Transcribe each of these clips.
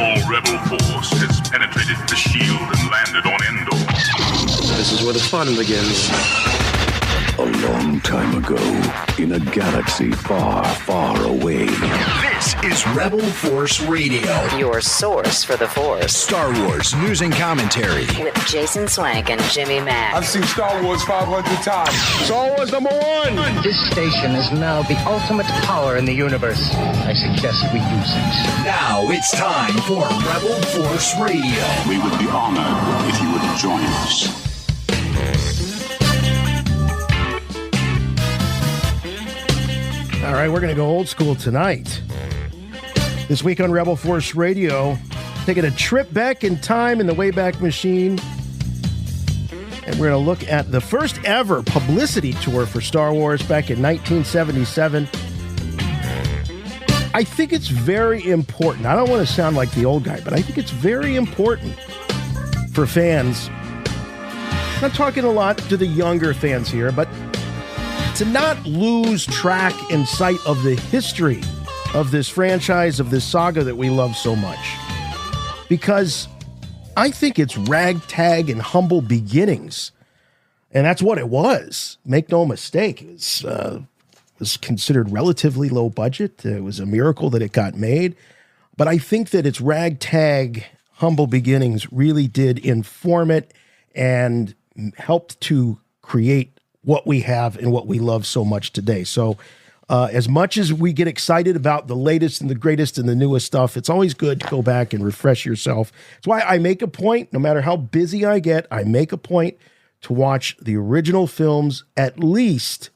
small rebel force has penetrated the shield and landed on Endor. This is where the fun begins. A long time ago, in a galaxy far, far away. This is Rebel Force Radio. Your source for the Force. Star Wars news and commentary. With Jason Swank and Jimmy Mack. I've seen Star Wars 500 times. Star Wars #1! This station is now the ultimate power in the universe. I suggest we use it. Now it's time for Rebel Force Radio. We would be honored if you would join us. All right, we're going to go old school tonight. This week on Rebel Force Radio, taking a trip back in time in the Wayback Machine. And we're going to look at the first ever publicity tour for Star Wars back in 1977. I think it's very important. I don't want to sound like the old guy, but I think it's very important for fans. I'm not talking a lot to the younger fans here, but to not lose track and sight of the history of this franchise, of this saga that we love so much. Because I think it's ragtag and humble beginnings. And that's what it was. Make no mistake. It was considered relatively low budget. It was a miracle that it got made. But I think that its ragtag, humble beginnings really did inform it and helped to create what we have and what we love so much today. So as much as we get excited about the latest and the greatest and the newest stuff, it's always good to go back and refresh yourself. That's why I make a point, no matter how busy I get, I make a point to watch the original films at least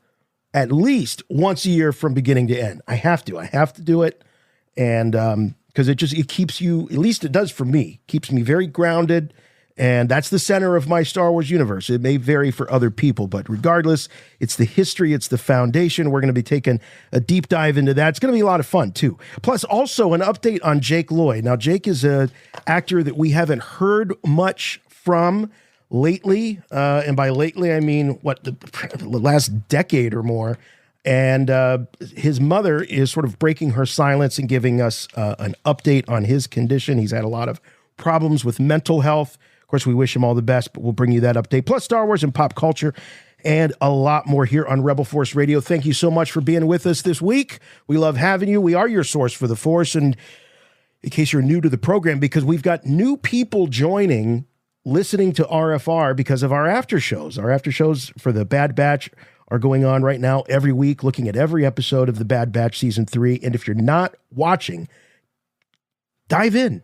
once a year from beginning to end. I have to do it. And because it keeps you, at least it does for me, keeps me very grounded. And that's the center of my Star Wars universe. It may vary for other people, but regardless, it's the history, it's the foundation. We're going to be taking a deep dive into that. It's going to be a lot of fun, too. Plus, also an update on Jake Lloyd. Now, Jake is an actor that we haven't heard much from lately. And by lately, I mean, the last decade or more. And his mother is sort of breaking her silence and giving us an update on his condition. He's had a lot of problems with mental health. Of course, we wish him all the best, but we'll bring you that update. Plus Star Wars and pop culture and a lot more here on Rebel Force Radio. Thank you so much for being with us this week. We love having you. We are your source for the Force. And in case you're new to the program, because we've got new people joining, listening to RFR because of our after shows. Our after shows for the Bad Batch are going on right now every week, looking at every episode of the Bad Batch Season 3. And if you're not watching, dive in.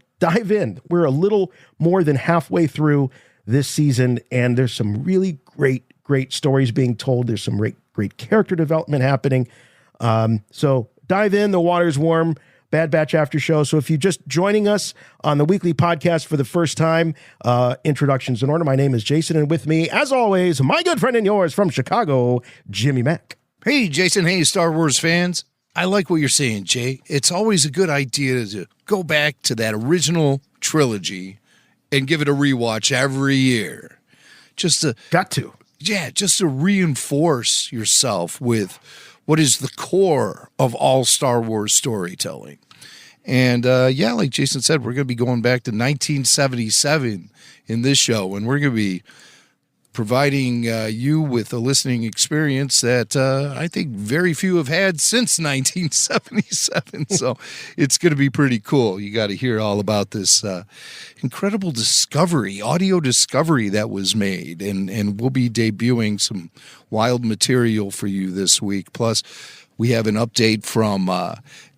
We're a little more than halfway through this season, and there's some really great stories being told. There's some great character development happening. So dive in. The water's warm. Bad Batch After Show. So if you're just joining us on the weekly podcast for the first time, introductions in order. My name is Jason, and with me, as always, my good friend and yours from Chicago, Jimmy Mack. Hey, Jason. Hey, Star Wars fans. I like what you're saying, Jay. It's always a good idea to go back to that original trilogy and give it a rewatch every year. Just to reinforce yourself with what is the core of all Star Wars storytelling. And like Jason said, we're going to be going back to 1977 in this show, and we're going to be providing you with a listening experience that I think very few have had since 1977. So it's going to be pretty cool. You got to hear all about this incredible audio discovery that was made. And we'll be debuting some wild material for you this week. Plus, we have an update from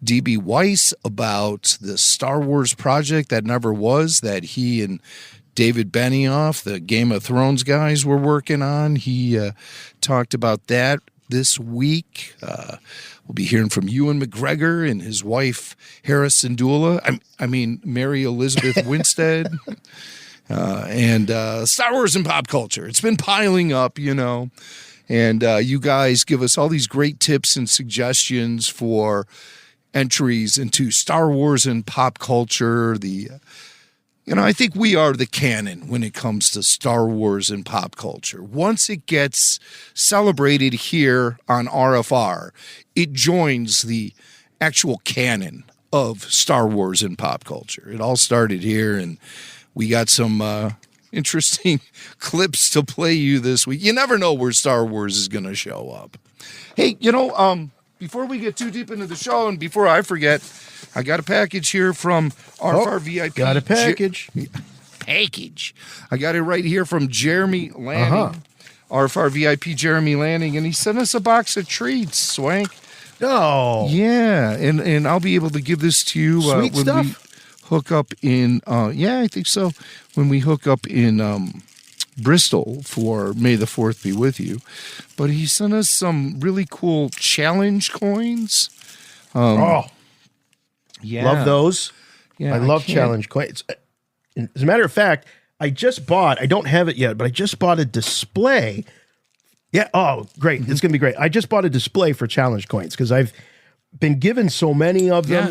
D.B. Weiss about the Star Wars project that never was, that he and David Benioff, the Game of Thrones guys, were working on. He talked about that this week. We'll be hearing from Ewan McGregor and his wife, Hera Syndulla. I mean, Mary Elizabeth Winstead. And Star Wars and pop culture. It's been piling up, And you guys give us all these great tips and suggestions for entries into Star Wars and pop culture, I think we are the canon when it comes to Star Wars and pop culture. Once it gets celebrated here on RFR, it joins the actual canon of Star Wars in pop culture. It all started here, and we got some interesting clips to play you this week. You never know where Star Wars is going to show up. Hey, before we get too deep into the show, and before I forget, I got a package here from our VIP. Got a package. Package. I got it right here from Jeremy Lanning. RFR VIP Jeremy Lanning, and he sent us a box of treats, Swank. Oh. Yeah, and I'll be able to give this to you Sweet when stuff. we hook up in, I think so, when we hook up in Bristol for May the 4th be with you. But he sent us some really cool challenge coins. Yeah. Love those. Yeah, I love challenge coins. As a matter of fact, I don't have it yet, but I just bought a display. Yeah. Oh, great. It's going to be great. I just bought a display for challenge coins because I've been given so many of them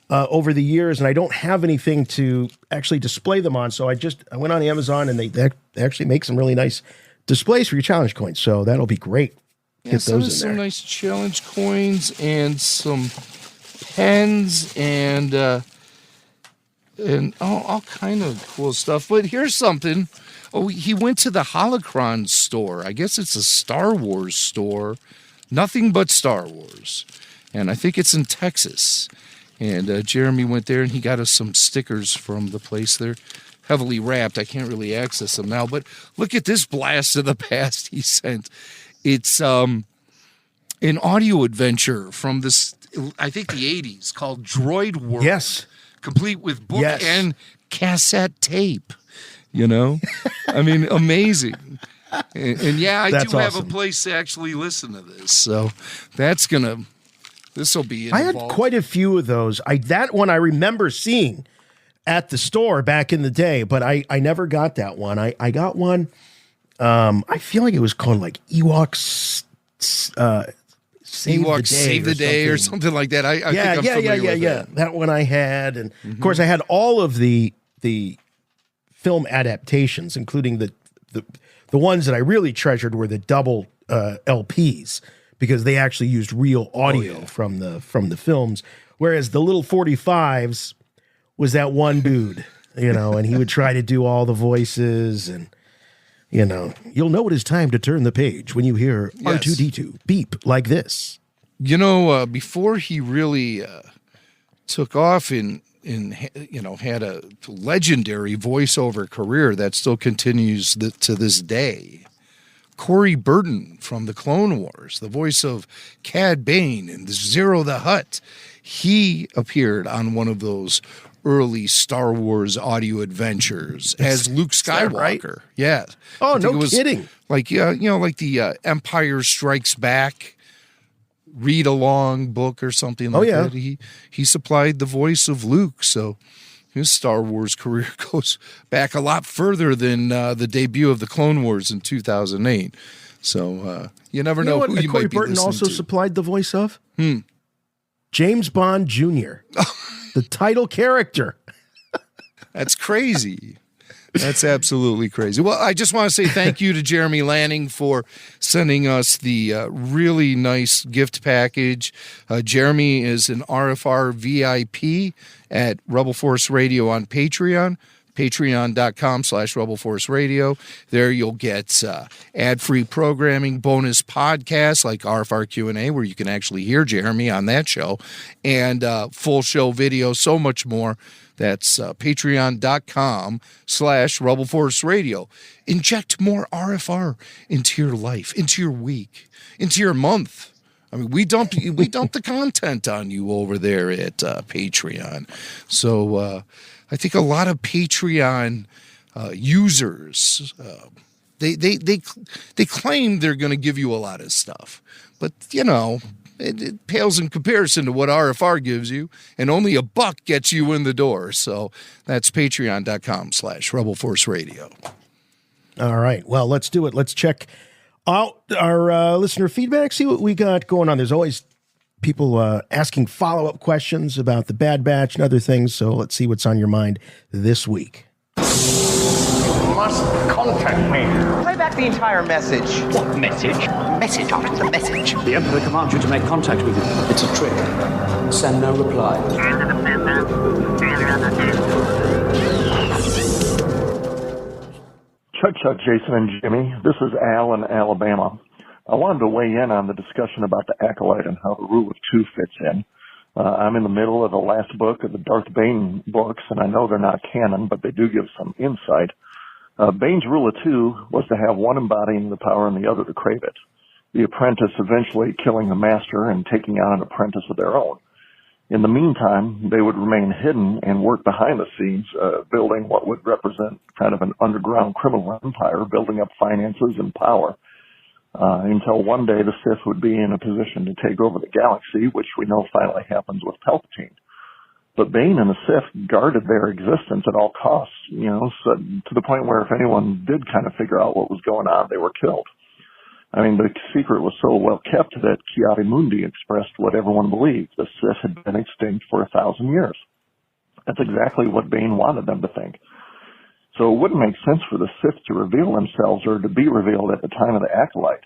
over the years, and I don't have anything to actually display them on. So I went on Amazon, and they actually make some really nice displays for your challenge coins. So that'll be great. Get those in there. Some nice challenge coins and some pens and all kind of cool stuff. But here's something. Oh, he went to the Holocron store. I guess it's a Star Wars store. Nothing but Star Wars. And I think it's in Texas. And Jeremy went there, and he got us some stickers from the place. They're heavily wrapped. I can't really access them now. But look at this blast of the past he sent. It's an audio adventure from this, I think, the 80s called Droid World. Yes. Complete with book and cassette tape. I mean, amazing. And yeah, I do have a place to actually listen to this. So this will be involved. I had quite a few of those. That one I remember seeing at the store back in the day, but I never got that one. I got one. I feel like it was called like Ewoks Save the Day or something like that. I think I'm familiar with that. That one I had, and of course I had all of the film adaptations, including the ones that I really treasured were the double LPs because they actually used real audio from the films, whereas the little 45s was that one dude, and he would try to do all the voices and. You'll know it is time to turn the page when you hear R2-D2 beep like this. Before he really took off had a legendary voiceover career that still continues to this day. Corey Burton from the Clone Wars, the voice of Cad Bane and Zero the Hutt, he appeared on one of those early Star Wars audio adventures as Luke Skywalker. Right? Yeah. Oh, no kidding. Like, like the Empire Strikes Back read along book or something like that. He supplied the voice of Luke. So his Star Wars career goes back a lot further than the debut of the Clone Wars in 2008. So you never know who you Corey might be Burton listening also to. supplied the voice of? James Bond Jr., the title character. That's crazy. That's absolutely crazy. Well, I just want to say thank you to Jeremy Lanning for sending us the really nice gift package. Jeremy is an RFR VIP at Rebel Force Radio on Patreon. Patreon.com/Rebel Force Radio. There you'll get ad-free programming, bonus podcasts like RFR Q&A, where you can actually hear Jeremy on that show, and full show video, so much more. That's patreon.com/Rebel Force Radio. Inject more RFR into your life, into your week, into your month. I mean, we dump the content on you over there at Patreon. So I think a lot of Patreon users they claim they're going to give you a lot of stuff, but it pales in comparison to what RFR gives you, and only $1 gets you in the door. So that's patreon.com/Rebel Force Radio. All right. Well, let's do it. Let's check out our listener feedback, see what we got going on. There's always people asking follow-up questions about the Bad Batch and other things. So let's see what's on your mind this week. You must contact me. Play back the entire message. What message? Message after the message. The Emperor commands you to make contact with him. It's a trick. Send no reply. Chuck, Jason, and Jimmy. This is Al in Alabama. I wanted to weigh in on the discussion about the Acolyte and how the Rule of Two fits in. I'm in the middle of the last book of the Darth Bane books, and I know they're not canon, but they do give some insight. Bane's Rule of Two was to have one embodying the power and the other to crave it. The apprentice eventually killing the master and taking on an apprentice of their own. In the meantime, they would remain hidden and work behind the scenes, building what would represent kind of an underground criminal empire, building up finances and power, until one day the Sith would be in a position to take over the galaxy, which we know finally happens with Palpatine. But Bane and the Sith guarded their existence at all costs, so to the point where if anyone did kind of figure out what was going on, they were killed. I mean, the secret was so well kept that Kiadi Mundi expressed what everyone believed. The Sith had been extinct for 1,000 years. That's exactly what Bane wanted them to think. So it wouldn't make sense for the Sith to reveal themselves or to be revealed at the time of the Acolyte.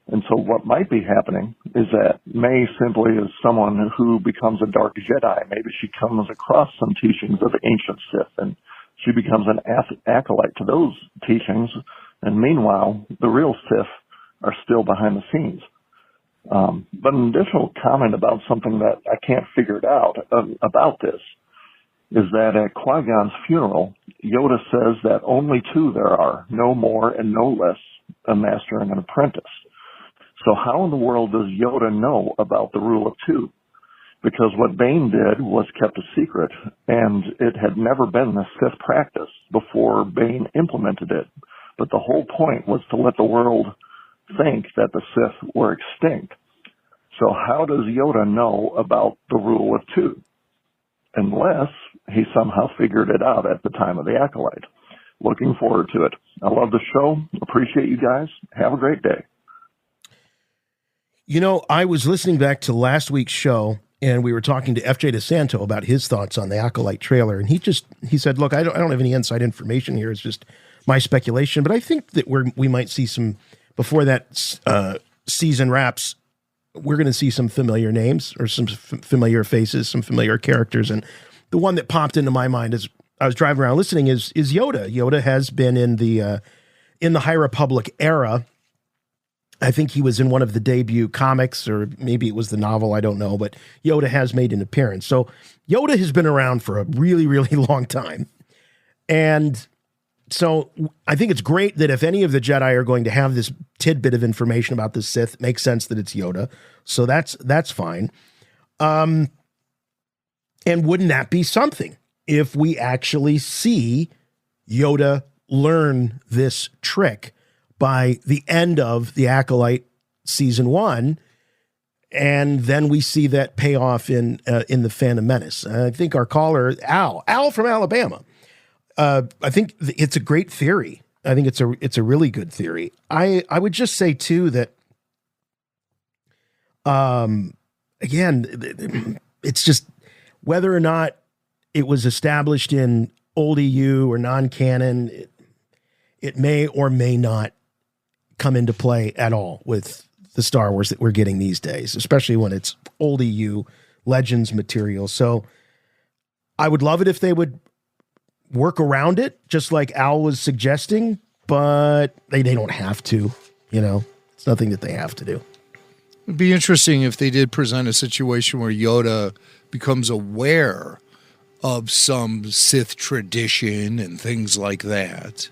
And so what might be happening is that May simply is someone who becomes a Dark Jedi. Maybe she comes across some teachings of the ancient Sith and she becomes an acolyte to those teachings. And meanwhile, the real Sith are still behind the scenes. But an additional comment about something that I can't figure it out about this is that at Qui-Gon's funeral, Yoda says that only two there are, no more and no less, a master and an apprentice. So how in the world does Yoda know about the Rule of Two? Because what Bane did was kept a secret, and it had never been the Sith practice before Bane implemented it. But the whole point was to let the world think that the Sith were extinct. So how does Yoda know about the Rule of Two? Unless he somehow figured it out at the time of the Acolyte. Looking forward to it. I love the show. Appreciate you guys. Have a great day. I was listening back to last week's show, and we were talking to FJ DeSanto about his thoughts on the Acolyte trailer, and he said, look, I don't have any inside information here. It's just my speculation, but I think that we might see some, before that season wraps, we're going to see some familiar names or some familiar faces, some familiar characters. And the one that popped into my mind as I was driving around listening is Yoda. Yoda has been in the High Republic era. I think he was in one of the debut comics, or maybe it was the novel, I don't know, but Yoda has made an appearance. So Yoda has been around for a really, really long time. And so I think it's great that if any of the Jedi are going to have this tidbit of information about the Sith, it makes sense that it's Yoda. So that's fine. And wouldn't that be something if we actually see Yoda learn this trick by the end of the Acolyte season 1, and then we see that pay off in the Phantom Menace. I think our caller, Al from Alabama, I think it's a great theory. I think it's a really good theory. I would just say too that, again, it's just whether or not it was established in old EU or non-canon, it may or may not come into play at all with the Star Wars that we're getting these days, especially when it's old EU Legends material. So I would love it if they would work around it, just like Al was suggesting, but they don't have to, it's nothing that they have to do. It'd be interesting if they did present a situation where Yoda becomes aware of some Sith tradition and things like that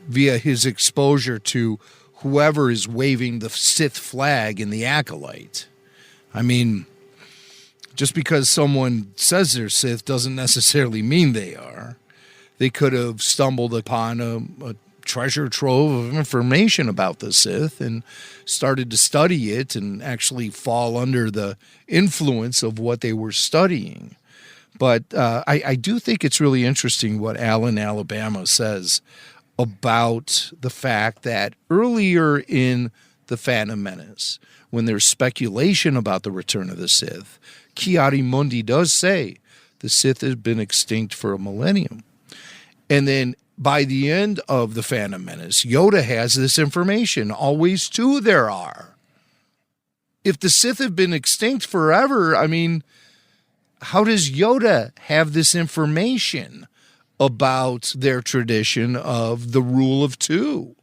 via his exposure to whoever is waving the Sith flag in the Acolyte. I mean, just because someone says they're Sith doesn't necessarily mean they are. They could have stumbled upon a treasure trove of information about the Sith and started to study it and actually fall under the influence of what they were studying. But I do think it's really interesting what Al in Alabama says about the fact that earlier in the Phantom Menace, when there's speculation about the return of the Sith, Kiadi Mundi does say the Sith has been extinct for a millennium. And then by the end of The Phantom Menace, Yoda has this information. Always two there are. If the Sith have been extinct forever, I mean, how does Yoda have this information about their tradition of the rule of two?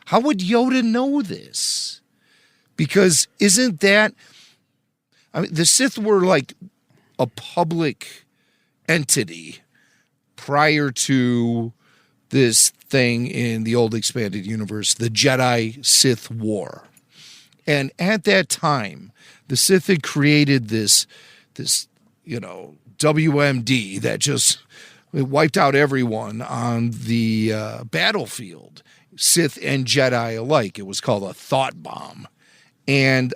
How would Yoda know this? Because isn't that, I mean, the Sith were like a public entity prior to this thing in the old expanded universe, the Jedi-Sith War. And at that time, the Sith had created this, WMD that just wiped out everyone on the battlefield, Sith and Jedi alike. It was called a thought bomb. And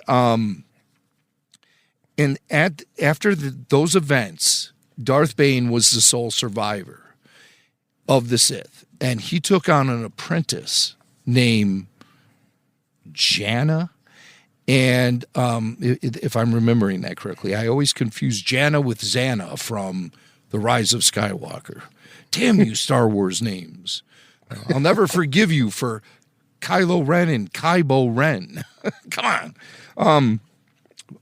after those events, Darth Bane was the sole survivor of the Sith. And he took on an apprentice named Janna. And if I'm remembering that correctly, I always confuse Janna with Xana from The Rise of Skywalker. Damn you, Star Wars names. I'll never forgive you for Kylo Ren and Kybo Ren. Come on.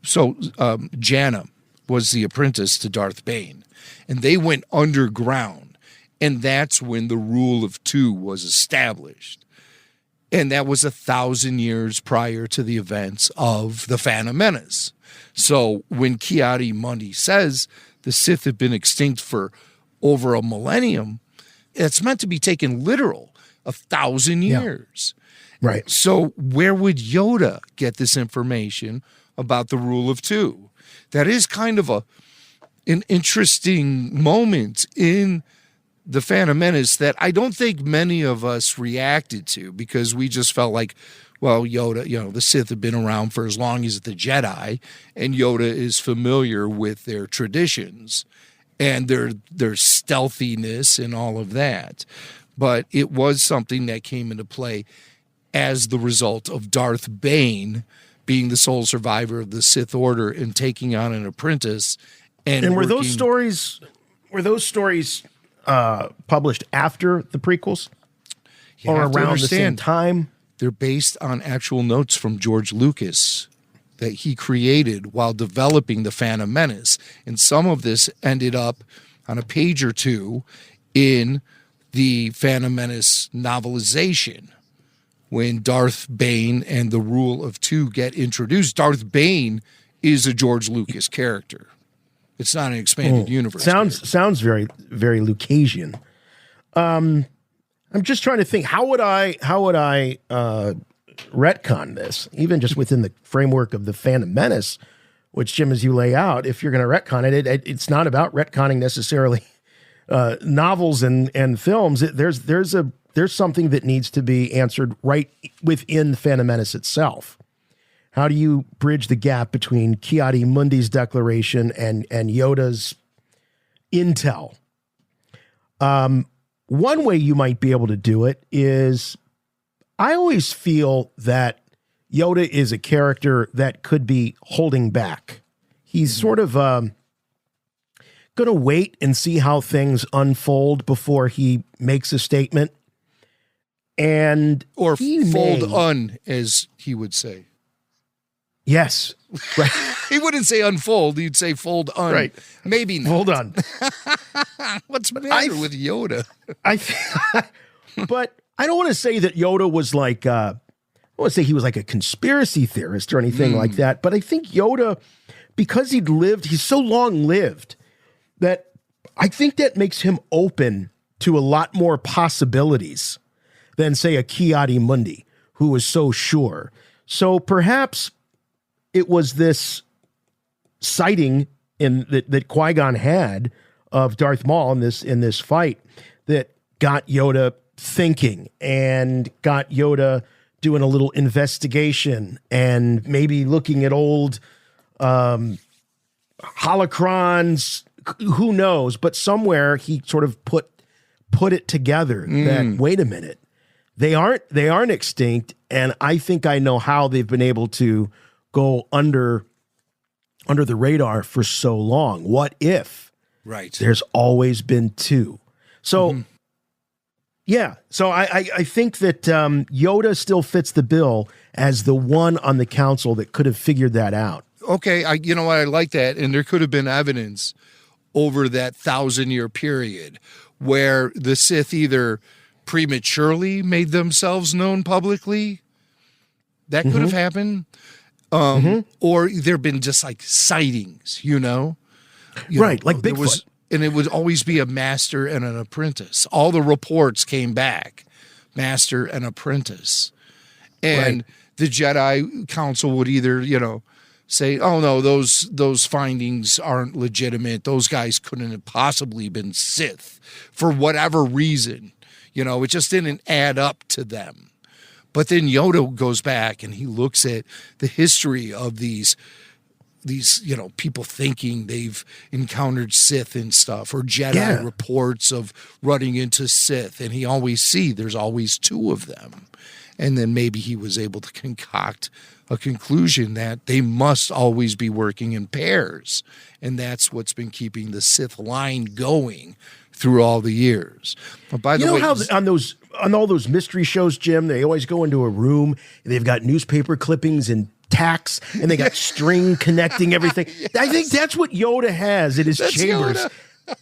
So Janna was the apprentice to Darth Bane. And they went underground. And that's when the rule of two was established. And that was 1,000 years prior to the events of The Phantom Menace. So when Ki-Adi-Mundi says the Sith have been extinct for over a millennium, it's meant to be taken literal, 1,000 years. Yeah. Right. So where would Yoda get this information about the rule of two? That is kind of an interesting moment in The Phantom Menace that I don't think many of us reacted to, because we just felt like, well, Yoda, the Sith have been around for as long as the Jedi, and Yoda is familiar with their traditions and their stealthiness and all of that. But it was something that came into play as the result of Darth Bane being the sole survivor of the Sith Order and taking on an apprentice. And were those stories published after the prequels or around the same time? They're based on actual notes from George Lucas that he created while developing The Phantom Menace. And some of this ended up on a page or two in the Phantom Menace novelization. When Darth Bane and the Rule of Two get introduced, Darth Bane is a George Lucas character. It's not an expanded universe. Sounds very, very Lucasian. I'm just trying to think, how would I retcon this, even just within the framework of the Phantom Menace, which, Jim, as you lay out, if you're going to retcon it, it's not about retconning necessarily novels and films. There's something that needs to be answered right within the Phantom Menace itself. How do you bridge the gap between Ki-Adi-Mundi's declaration and Yoda's intel? One way you might be able to do it is, I always feel that Yoda is a character that could be holding back. He's sort of going to wait and see how things unfold before he makes a statement. Or fold as he would say. Yes. Right. He wouldn't say unfold. He'd say fold un. Right. Maybe not. Hold on. What's the matter with Yoda? But I don't want to say that Yoda was like, I don't want to say he was like a conspiracy theorist or anything like that. But I think Yoda, because he's so long lived, that I think that makes him open to a lot more possibilities than, say, a Ki-Adi-Mundi, who was so sure. So perhaps it was this sighting that Qui-Gon had of Darth Maul in this fight that got Yoda thinking and got Yoda doing a little investigation and maybe looking at old holocrons. Who knows? But somewhere he sort of put it together that, wait a minute, they aren't extinct, and I think I know how they've been able to go under the radar for so long. What if Right. there's always been two? So Yeah. So I think that Yoda still fits the bill as the one on the council that could have figured that out. Okay, you know what? I like that. And there could have been evidence over that 1,000-year period where the Sith either prematurely made themselves known publicly. That could have happened. Or there have been just like sightings, You right, know, like Bigfoot. And it would always be a master and an apprentice. All the reports came back, master and apprentice. And the Jedi Council would either, say, oh, no, those findings aren't legitimate. Those guys couldn't have possibly been Sith for whatever reason. It just didn't add up to them. But then Yoda goes back and he looks at the history of these people thinking they've encountered Sith and stuff, or Jedi reports of running into Sith. And there's always two of them. And then maybe he was able to concoct a conclusion that they must always be working in pairs. And that's what's been keeping the Sith line going through all the years. But by the way, how on all those mystery shows, Jim, they always go into a room and they've got newspaper clippings and tacks and they got string connecting everything. Yes. I think that's what Yoda has in his chambers.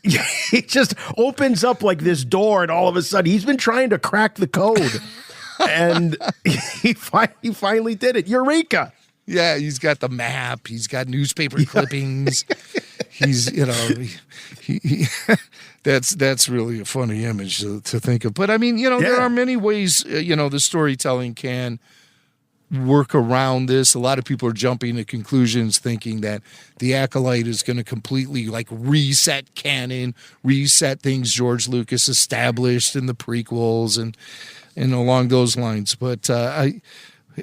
He just opens up like this door and all of a sudden he's been trying to crack the code. And he finally did it. Eureka. Yeah, he's got the map. He's got newspaper clippings. He's, that's really a funny image to think of. But I mean, there are many ways, the storytelling can work around this. A lot of people are jumping to conclusions thinking that the Acolyte is going to completely reset canon, reset things George Lucas established in the prequels and along those lines. But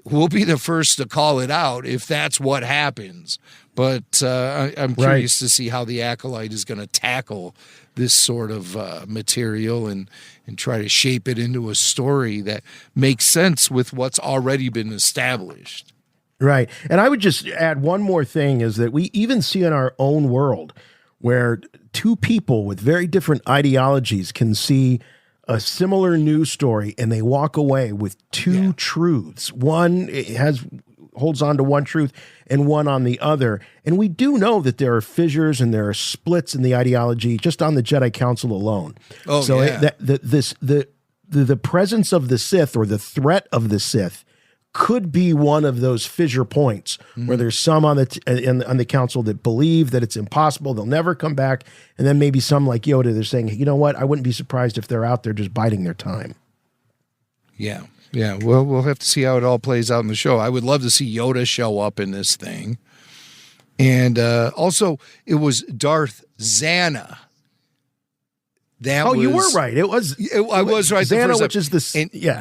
we'll be the first to call it out if that's what happens. But I'm curious to see how the Acolyte is going to tackle this sort of material and try to shape it into a story that makes sense with what's already been established. Right. And I would just add one more thing is that we even see in our own world where two people with very different ideologies can see a similar news story and they walk away with two truths. One holds on to one truth and one on the other. And we do know that there are fissures and there are splits in the ideology just on the Jedi Council alone. Oh, so yeah. The presence of the Sith or the threat of the Sith could be one of those fissure points where there's some on the council that believe that it's impossible, they'll never come back, and then maybe some like Yoda, they're saying, you know what, I wouldn't be surprised if they're out there just biding their time. Yeah. Well, we'll have to see how it all plays out in the show. I would love to see Yoda show up in this thing. And also, it was Darth Zana. You were right. I was right. Zana, which is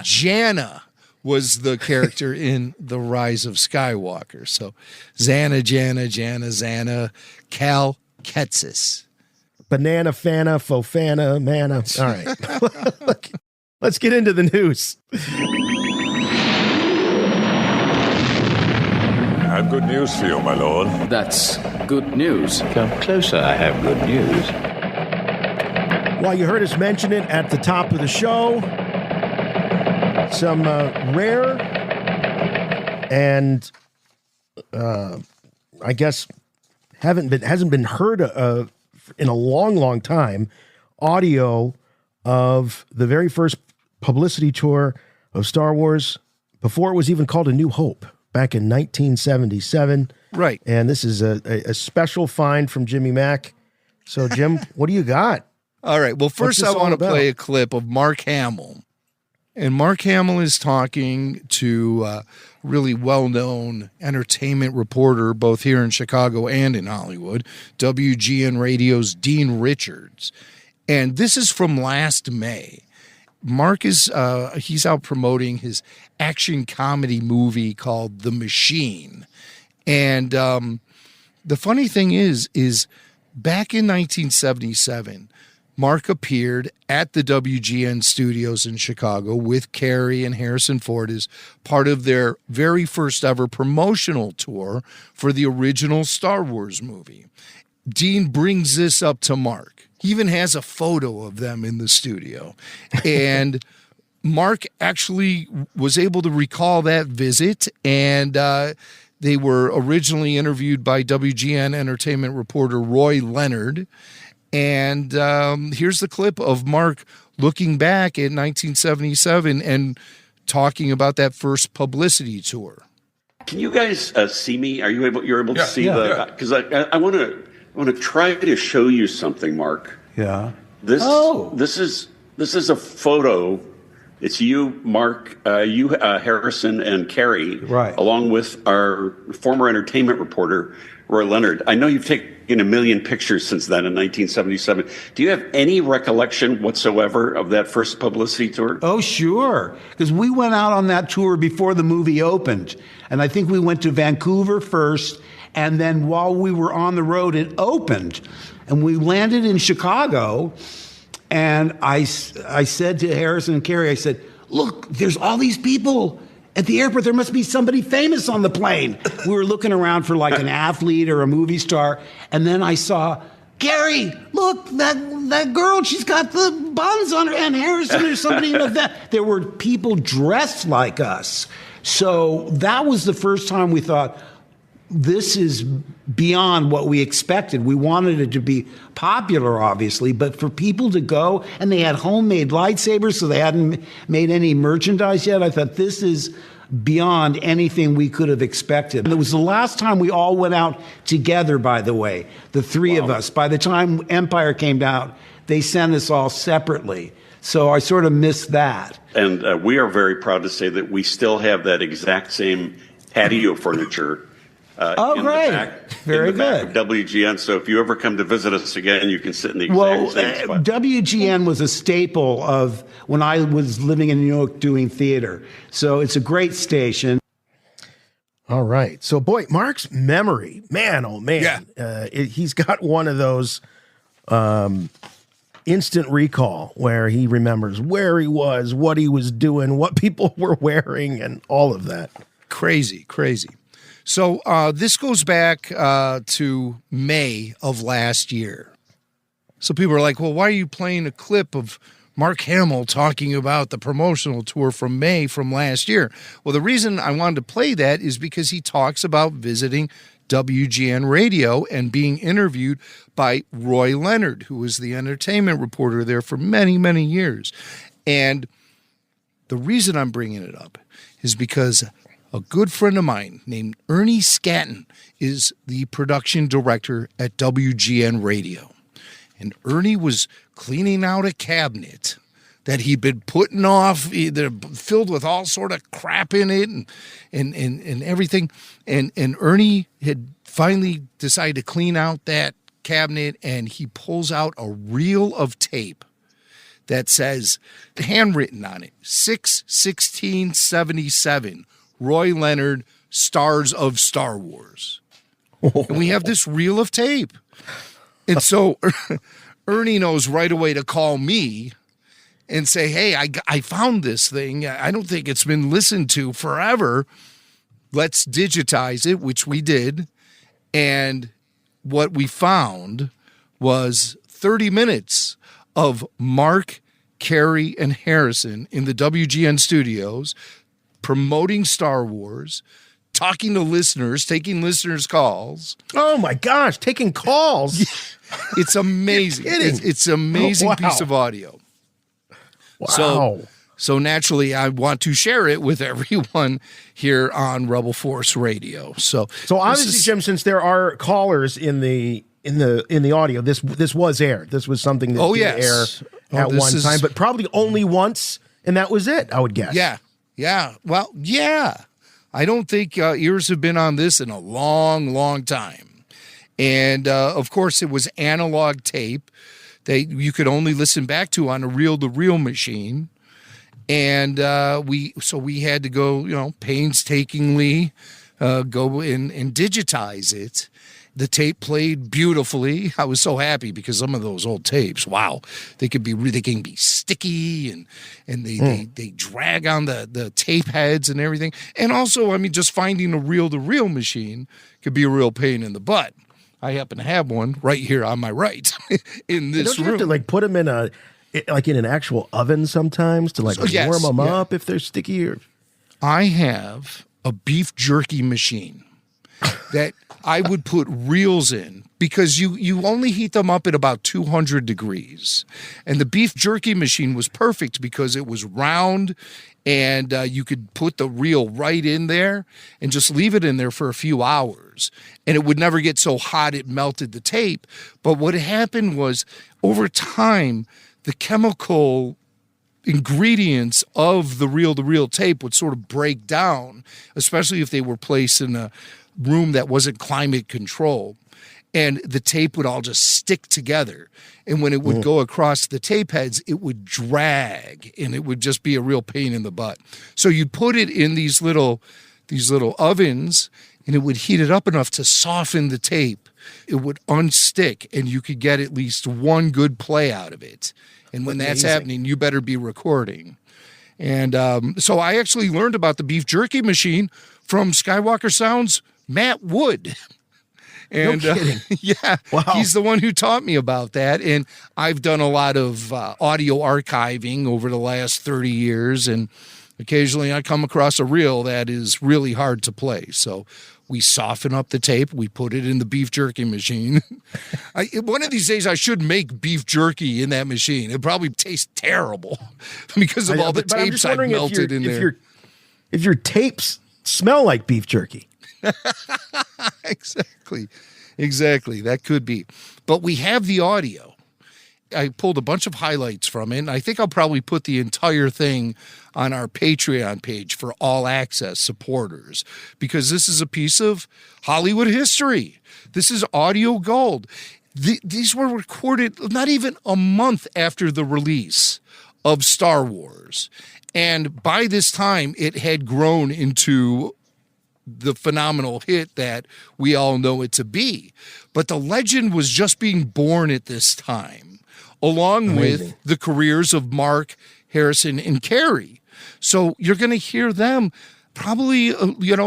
Jana was the character in The Rise of Skywalker. So Zana, Cal Ketsis. Banana, Fana, Fofana, Mana. All right. Let's get into the news. I have good news for you, my lord. That's good news. Come closer, I have good news. Well, you heard us mention it at the top of the show. Some rare and I guess hasn't been heard of in a long time audio of the very first publicity tour of Star Wars before it was even called A New Hope back in 1977. Right. And this is a special find from Jimmy Mack. So, Jim, what do you got? All right. Well, first I want to play a clip of Mark Hamill. And Mark Hamill is talking to a really well-known entertainment reporter, both here in Chicago and in Hollywood, WGN Radio's Dean Richards. And this is from last May. Mark is he's out promoting his action comedy movie called The Machine. And the funny thing is back in 1977, Mark appeared at the WGN studios in Chicago with Carrie and Harrison Ford as part of their very first ever promotional tour for the original Star Wars movie. Dean brings this up to Mark. He even has a photo of them in the studio. And Mark actually was able to recall that visit, and they were originally interviewed by WGN entertainment reporter Roy Leonard. And here's the clip of Mark looking back at 1977 and talking about that first publicity tour. Can you guys see me? Are you able? You're able to see the? Because I want to try to show you something, Mark. Yeah. This is a photo. It's you, Mark, Harrison, and Carrie, right, along with our former entertainment reporter, Roy Leonard. I know you've taken a million pictures since then in 1977. Do you have any recollection whatsoever of that first publicity tour? Oh, sure. Because we went out on that tour before the movie opened. And I think we went to Vancouver first. And then while we were on the road, it opened. And we landed in Chicago. And I said to Harrison and Carrie, I said, look, there's all these people at the airport. There must be somebody famous on the plane. We were looking around for like an athlete or a movie star. And then I saw, Carrie, look, that girl, she's got the buns on her. And Harrison, there's somebody in the vet. There were people dressed like us. So that was the first time we thought, this is beyond what we expected. We wanted it to be popular, obviously, but for people to go, and they had homemade lightsabers, so they hadn't made any merchandise yet. I thought this is beyond anything we could have expected. And it was the last time we all went out together, by the way, the three of us. By the time Empire came out, they sent us all separately. So I sort of missed that. And we are very proud to say that we still have that exact same patio furniture. Great. Very good. Back of WGN. So if you ever come to visit us again, you can sit in the exact same spot. WGN was a staple of when I was living in New York doing theater. So it's a great station. All right. So, boy, Mark's memory, man, oh, man. Yeah. He's got one of those instant recall where he remembers where he was, what he was doing, what people were wearing, and all of that. Crazy. So this goes back to May of last year. So people are like, well, why are you playing a clip of Mark Hamill talking about the promotional tour from May from last year? Well, the reason I wanted to play that is because he talks about visiting WGN Radio and being interviewed by Roy Leonard, who was the entertainment reporter there for many, many years. And the reason I'm bringing it up is because a good friend of mine named Ernie Scatton is the production director at WGN Radio. And Ernie was cleaning out a cabinet that he'd been putting off, either filled with all sort of crap in it and everything. And Ernie had finally decided to clean out that cabinet, and he pulls out a reel of tape that says, handwritten on it, 6/16/77. Roy Leonard, stars of Star Wars. And we have this reel of tape. And so Ernie knows right away to call me and say, hey, I found this thing. I don't think it's been listened to forever. Let's digitize it, which we did. And what we found was 30 minutes of Mark, Carrie, and Harrison in the WGN studios promoting Star Wars, talking to listeners, taking listeners' calls. Oh, my gosh, taking calls. It's amazing. It's an amazing piece of audio. Wow. So naturally, I want to share it with everyone here on Rebel Force Radio. So obviously, Jim, since there are callers in the audio, this was aired. This was something that did air at one time, but probably only once, and that was it, I would guess. Yeah. Well, yeah. I don't think ears have been on this in a long, long time. And, of course, it was analog tape that you could only listen back to on a reel-to-reel machine. And we had to go, painstakingly go in and digitize it. The tape played beautifully. I was so happy because some of those old tapes, wow, they can be sticky and they drag on the tape heads and everything. And also, just finding a reel-to-reel machine could be a real pain in the butt. I happen to have one right here on my right in this Don't you room. have to like put them in an actual oven sometimes to like warm them up if they're sticky? Or I have a beef jerky machine that I would put reels in because you only heat them up at about 200 degrees. And the beef jerky machine was perfect because it was round and you could put the reel right in there and just leave it in there for a few hours. And it would never get so hot it melted the tape. But what happened was over time, the chemical ingredients of the reel-to-reel tape would sort of break down, especially if they were placed in a room that wasn't climate controlled. And the tape would all just stick together. And when it would go across the tape heads, it would drag and it would just be a real pain in the butt. So you'd put it in these little ovens and it would heat it up enough to soften the tape. It would unstick and you could get at least one good play out of it. And when that's happening, you better be recording. And so I actually learned about the beef jerky machine from Skywalker Sound's Matt Wood. And no kidding. He's the one who taught me about that. And I've done a lot of audio archiving over the last 30 years. And occasionally I come across a reel that is really hard to play. So we soften up the tape. We put it in the beef jerky machine. One of these days I should make beef jerky in that machine. It probably tastes terrible because of all the tapes I've melted in there. If your tapes smell like beef jerky. Exactly. That could be. But we have the audio. I pulled a bunch of highlights from it, and I think I'll probably put the entire thing on our Patreon page for all access supporters, because this is a piece of Hollywood history. This is audio gold. These were recorded not even a month after the release of Star Wars. And by this time, it had grown into the phenomenal hit that we all know it to be. But the legend was just being born at this time, along with the careers of Mark, Harrison, and Carrie. So you're going to hear them probably,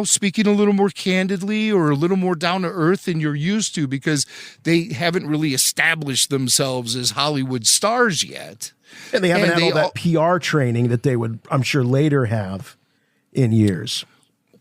speaking a little more candidly or a little more down to earth than you're used to, because they haven't really established themselves as Hollywood stars yet. And they haven't had all that PR training that they would, I'm sure, later have in years.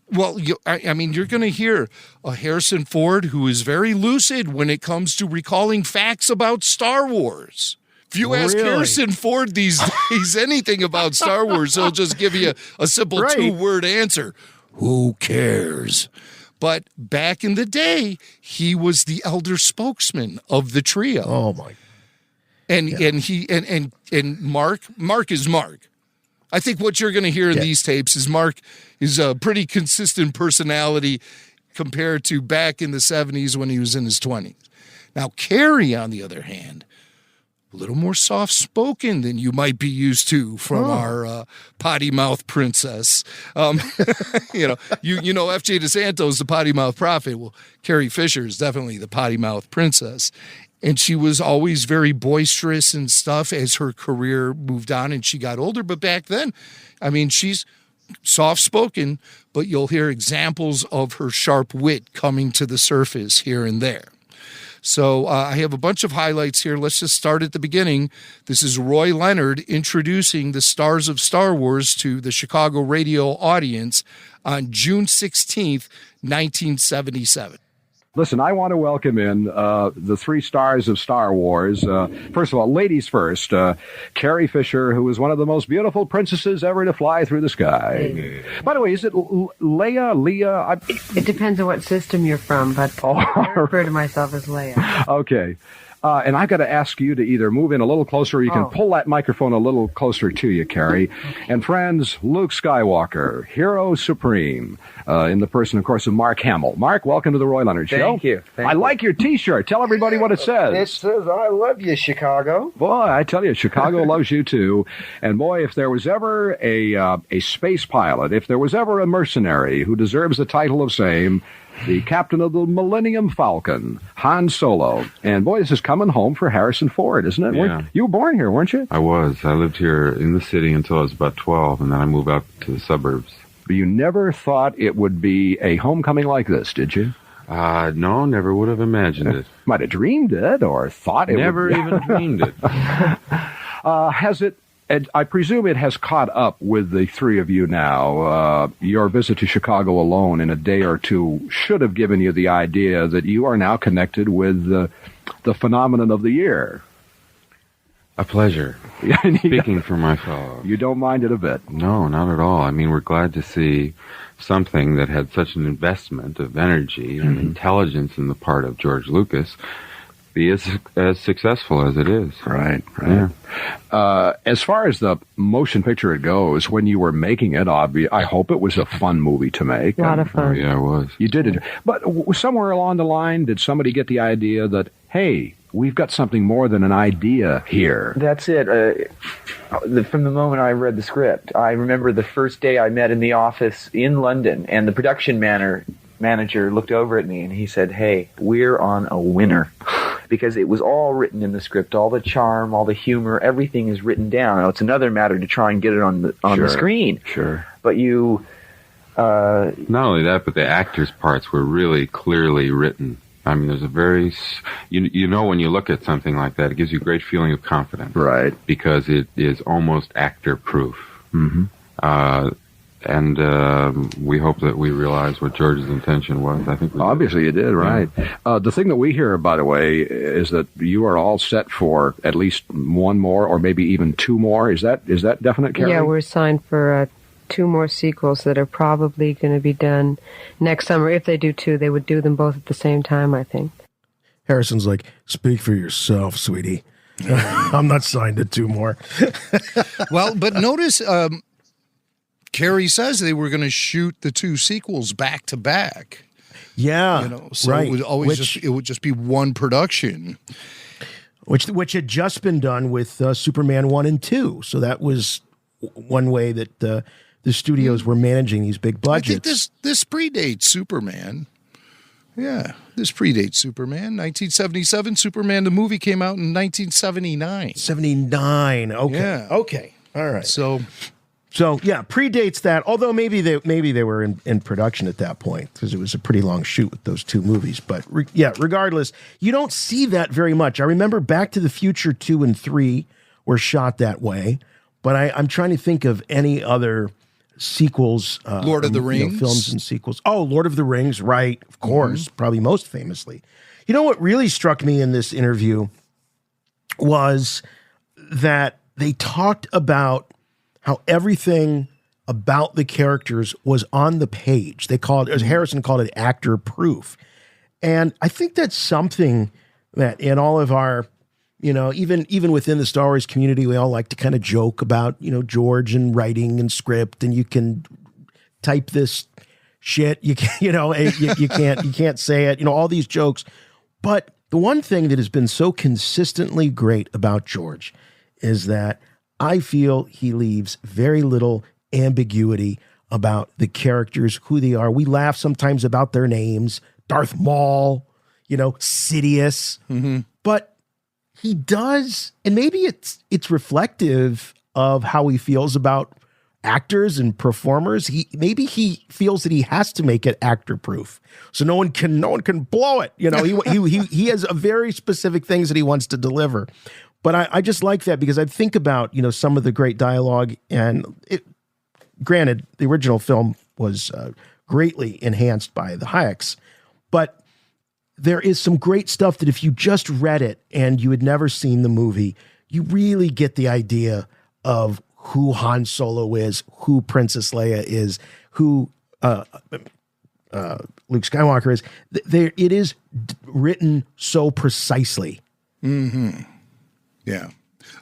Well, I mean, you're going to hear a Harrison Ford who is very lucid when it comes to recalling facts about Star Wars. If you ask Harrison Ford these days anything about Star Wars, he'll just give you a simple two-word answer. Who cares? But back in the day, he was the elder spokesman of the trio. Oh, my. And Mark is Mark. I think what you're going to hear in these tapes is Mark is a pretty consistent personality compared to back in the 70s when he was in his 20s. Now, Carrie, on the other hand, a little more soft-spoken than you might be used to from our potty mouth princess. You know F.J. DeSanto's the potty mouth prophet. Well, Carrie Fisher is definitely the potty mouth princess. And she was always very boisterous and stuff as her career moved on and she got older. But back then, I mean, she's soft-spoken, but you'll hear examples of her sharp wit coming to the surface here and there. So I have a bunch of highlights here. Let's just start at the beginning. This is Roy Leonard introducing the stars of Star Wars to the Chicago radio audience on June 16th, 1977. Listen, I want to welcome in the three stars of Star Wars. First of all, ladies first. Carrie Fisher, who is one of the most beautiful princesses ever to fly through the sky. By the way, is it Leia? It depends on what system you're from, but I refer to myself as Leia. Okay. And I've got to ask you to either move in a little closer or you can pull that microphone a little closer to you, Carrie. And friends, Luke Skywalker, hero supreme, in the person, of course, of Mark Hamill. Mark, welcome to the Roy Leonard Show. Thank you. I like your T-shirt. Tell everybody what it says. It says, I love you, Chicago. Boy, I tell you, Chicago loves you too. And boy, if there was ever a space pilot, if there was ever a mercenary who deserves the title of same, the captain of the Millennium Falcon, Han Solo. And boy, this is coming home for Harrison Ford, isn't it? Yeah. You were born here, weren't you? I was. I lived here in the city until I was about 12, and then I moved out to the suburbs. But you never thought it would be a homecoming like this, did you? No, never would have imagined it. Might have dreamed it or thought it Never would. even dreamed it. Has it? And I presume it has caught up with the three of you now. Your visit to Chicago alone in a day or two should have given you the idea that you are now connected with the phenomenon of the year. A pleasure. Speaking for my fellow. You don't mind it a bit? No, not at all. I mean, we're glad to see something that had such an investment of energy and intelligence in the part of George Lucas be as successful as it is. Right. Yeah. As far as the motion picture it goes, when you were making it, I hope it was a fun movie to make. A lot of fun. Oh, yeah, it was. You did it. But somewhere along the line, did somebody get the idea that, hey, we've got something more than an idea here? That's it. From the moment I read the script, I remember the first day I met in the office in London, and the production manager looked over at me and he said, "Hey, we're on a winner." Because it was all written in the script, all the charm, all the humor, everything is written down. Now, it's another matter to try and get it on the screen. Sure. But you... Not only that, but the actors' parts were really clearly written. I mean, there's a very... You know when you look at something like that, it gives you a great feeling of confidence. Right. Because it is almost actor-proof. Mm-hmm. And we hope that we realize what George's intention was. I think obviously you did, right? Yeah. The thing that we hear, by the way, is that you are all set for at least one more, or maybe even two more. Is that definite, Carrie? Yeah, we're signed for 2 more sequels that are probably going to be done next summer. If they do 2, they would do them both at the same time, I think. Harrison's like, speak for yourself, sweetie. I'm not signed to 2 more. Well, but notice... Carrie says they were going to shoot the 2 sequels back to back. Yeah, so right. it would always it would just be one production, which had just been done with Superman 1 and 2. So that was one way that the studios were managing these big budgets. I think this predates Superman. Yeah, this predates Superman. 1977. Superman the movie came out in 1979. 79. Okay. Yeah. Okay. All right. So yeah, predates that. Although maybe they were in production at that point because it was a pretty long shoot with those 2 movies. But regardless, you don't see that very much. I remember Back to the Future 2 and 3 were shot that way, but I'm trying to think of any other sequels. Lord of the Rings films and sequels. Oh, Lord of the Rings, right? Of course, probably most famously. You know what really struck me in this interview was that they talked about how everything about the characters was on the page. They called it, as Harrison called it, actor proof. And I think that's something that in all of our, even within the Star Wars community, we all like to kind of joke about, George and writing and script, and you can type this shit, you can't say it, all these jokes. But the one thing that has been so consistently great about George is that I feel he leaves very little ambiguity about the characters, who they are. We laugh sometimes about their names, Darth Maul, Sidious. Mm-hmm. But he does, and maybe it's reflective of how he feels about actors and performers. Maybe he feels that he has to make it actor proof, so no one can blow it. He has a very specific things that he wants to deliver. But I just like that because I think about, some of the great dialogue, and granted, the original film was greatly enhanced by the Hayeks, but there is some great stuff that if you just read it and you had never seen the movie, you really get the idea of who Han Solo is, who Princess Leia is, who Luke Skywalker is. It is written so precisely. Mm-hmm. Yeah.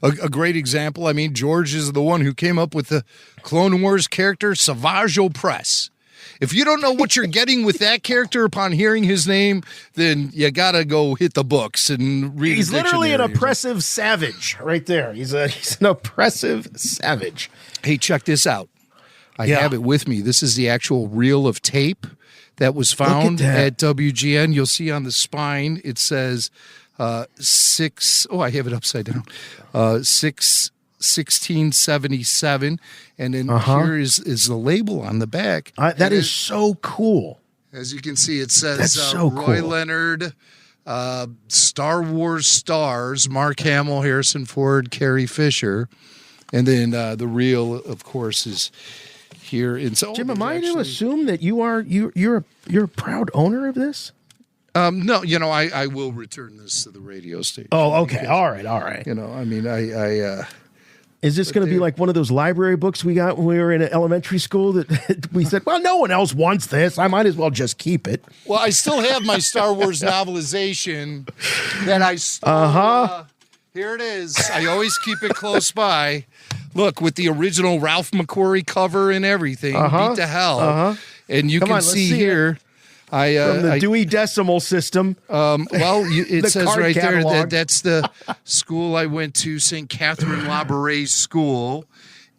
A great example. I mean, George is the one who came up with the Clone Wars character, Savage Opress. If you don't know what you're getting with that character upon hearing his name, then you got to go hit the books and read. He's literally an oppressive savage right there. He's an oppressive savage. Hey, check this out. I have it with me. This is the actual reel of tape that was found at WGN. You'll see on the spine, it says... 6. Oh, I have it upside down. 1677, and then here is the label on the back. That is so cool. As you can see, it says That's so Roy cool. Leonard, Star Wars stars, Mark Hamill, Harrison Ford, Carrie Fisher. And then the reel, of course, is here. And so, Jim, am I to assume that you're a proud owner of this? No, I will return this to the radio station. Oh, okay. Because, all right. I mean, I is this going to be like one of those library books we got when we were in elementary school that we said, well, no one else wants this. I might as well just keep it. Well, I still have my Star Wars novelization that I stole. Here it is. I always keep it close by. Look, with the original Ralph McQuarrie cover and everything, beat to hell. And you can see here. From the Dewey Decimal System. It says right catalog. there that's the school I went to, St. Catherine Labouré School.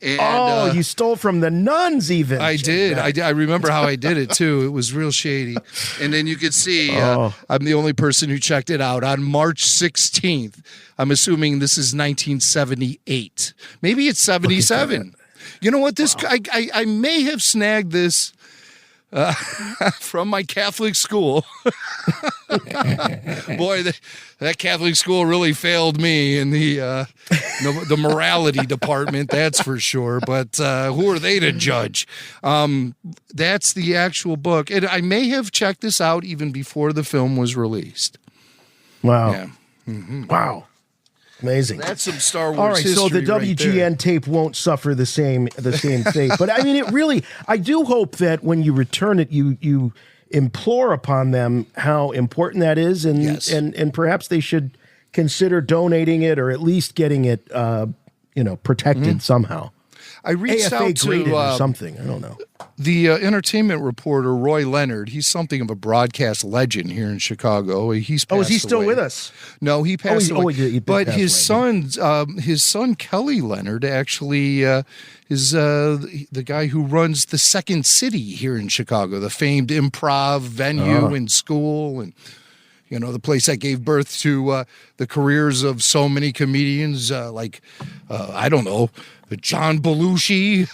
And, you stole from the nuns even. I did. I remember how I did it, too. It was real shady. And then you could see I'm the only person who checked it out on March 16th. I'm assuming this is 1978. Maybe it's 77. You know what? This I may have snagged this from my Catholic school. Boy, that Catholic school really failed me in the morality department, that's for sure. But who are they to judge? That's the actual book. And I may have checked this out even before the film was released. Wow. Yeah. Mm-hmm. Wow. Amazing. That's some Star Wars All right, so the history WGN tape won't suffer the same fate. But I mean, I do hope that when you return it, you implore upon them how important that is, and perhaps they should consider donating it or at least getting it, protected somehow. I reached AFA out to graded or something. I don't know. The entertainment reporter, Roy Leonard, he's something of a broadcast legend here in Chicago. He's passed is he still away. with us? No, he passed away. He but passed his son Kelly Leonard actually is the guy who runs the Second City here in Chicago, the famed improv venue and school, and the place that gave birth to the careers of so many comedians, I don't know, John Belushi,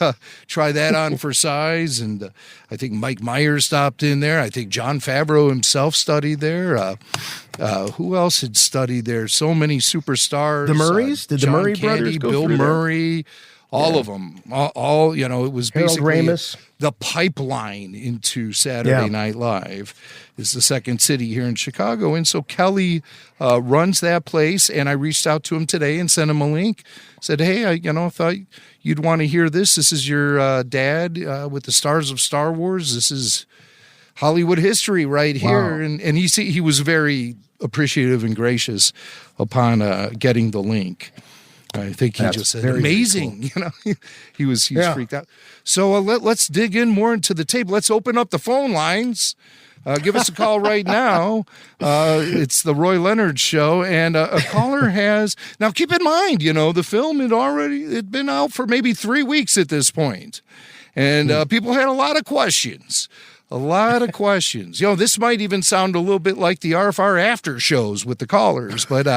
try that on for size. And I think Mike Myers stopped in there. I think Jon Favreau himself studied there. Who else had studied there? So many superstars. The Murrays? Did the John Murray Candy, brothers go Bill through there? Murray. All of them. All it was Harold basically Ramis. the pipeline into Saturday Night Live is the Second City here in Chicago. And so Kelly runs that place, and I reached out to him today and sent him a link. Said, hey, I thought you'd want to hear this. This is your dad with the stars of Star Wars. This is Hollywood history right here. Wow. And he was very appreciative and gracious upon getting the link. I think he just said, amazing. Cool. He was freaked out. So let's dig in more into the tape. Let's open up the phone lines. Give us a call right now. It's the Roy Leonard Show, and a caller has. Now, keep in mind, the film had been out for maybe 3 weeks at this point, and people had a lot of questions. This might even sound a little bit like the RFR after shows with the callers, but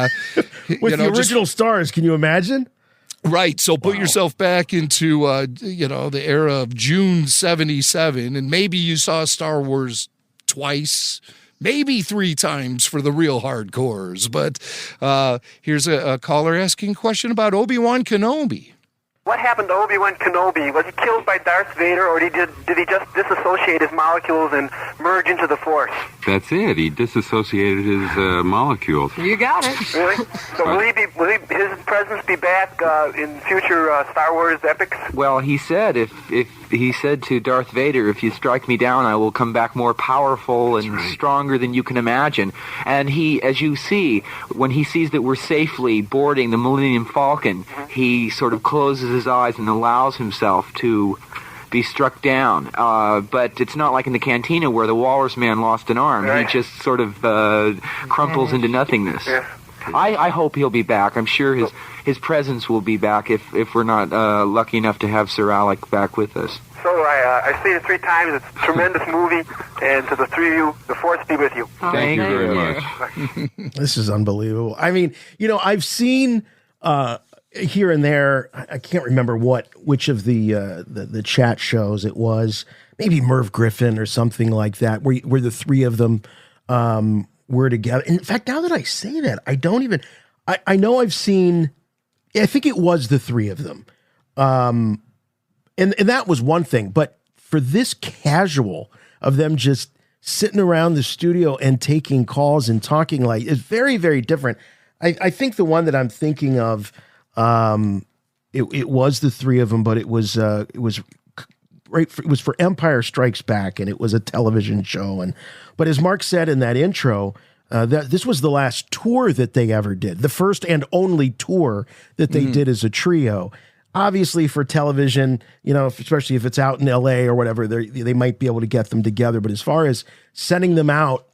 with the original stars, can you imagine? Right. So put yourself back into the era of June 77, and maybe you saw Star Wars twice, maybe 3 times for the real hardcores. But here's a caller asking a question about Obi-Wan Kenobi. What happened to Obi-Wan Kenobi? Was he killed by Darth Vader, or did he just disassociate his molecules and merge into the Force? That's it. He disassociated his molecules. You got it. Really? So will his presence be back in future Star Wars epics? Well, he said if he said to Darth Vader, if you strike me down, I will come back more powerful and stronger than you can imagine. And he, as you see, when he sees that we're safely boarding the Millennium Falcon, he sort of closes his eyes and allows himself to be struck down. But it's not like in the cantina where the Walrus Man lost an arm. Right. He just sort of crumples into nothingness. Yeah. I hope he'll be back. I'm sure his presence will be back if we're not lucky enough to have Sir Alec back with us. So I've seen it 3 times. It's a tremendous movie. And to the 3 of you, the Force be with you. Thank you very much. This is unbelievable. I mean, I've seen here and there, I can't remember which of the chat shows it was. Maybe Merv Griffin or something like that, where the three of them were together. In fact, now that I say that, I don't even. I know I've seen. I think it was the three of them, and that was one thing. But for this casual of them just sitting around the studio and taking calls and talking like it's very, very different. I think the one that I'm thinking of, it was the three of them, but it was for Empire Strikes Back, and it was a television show. But as Mark said in that intro, that this was the last tour that they ever did, the first and only tour that they did as a trio. Obviously, for television, especially if it's out in L.A. or whatever, they might be able to get them together. But as far as sending them out,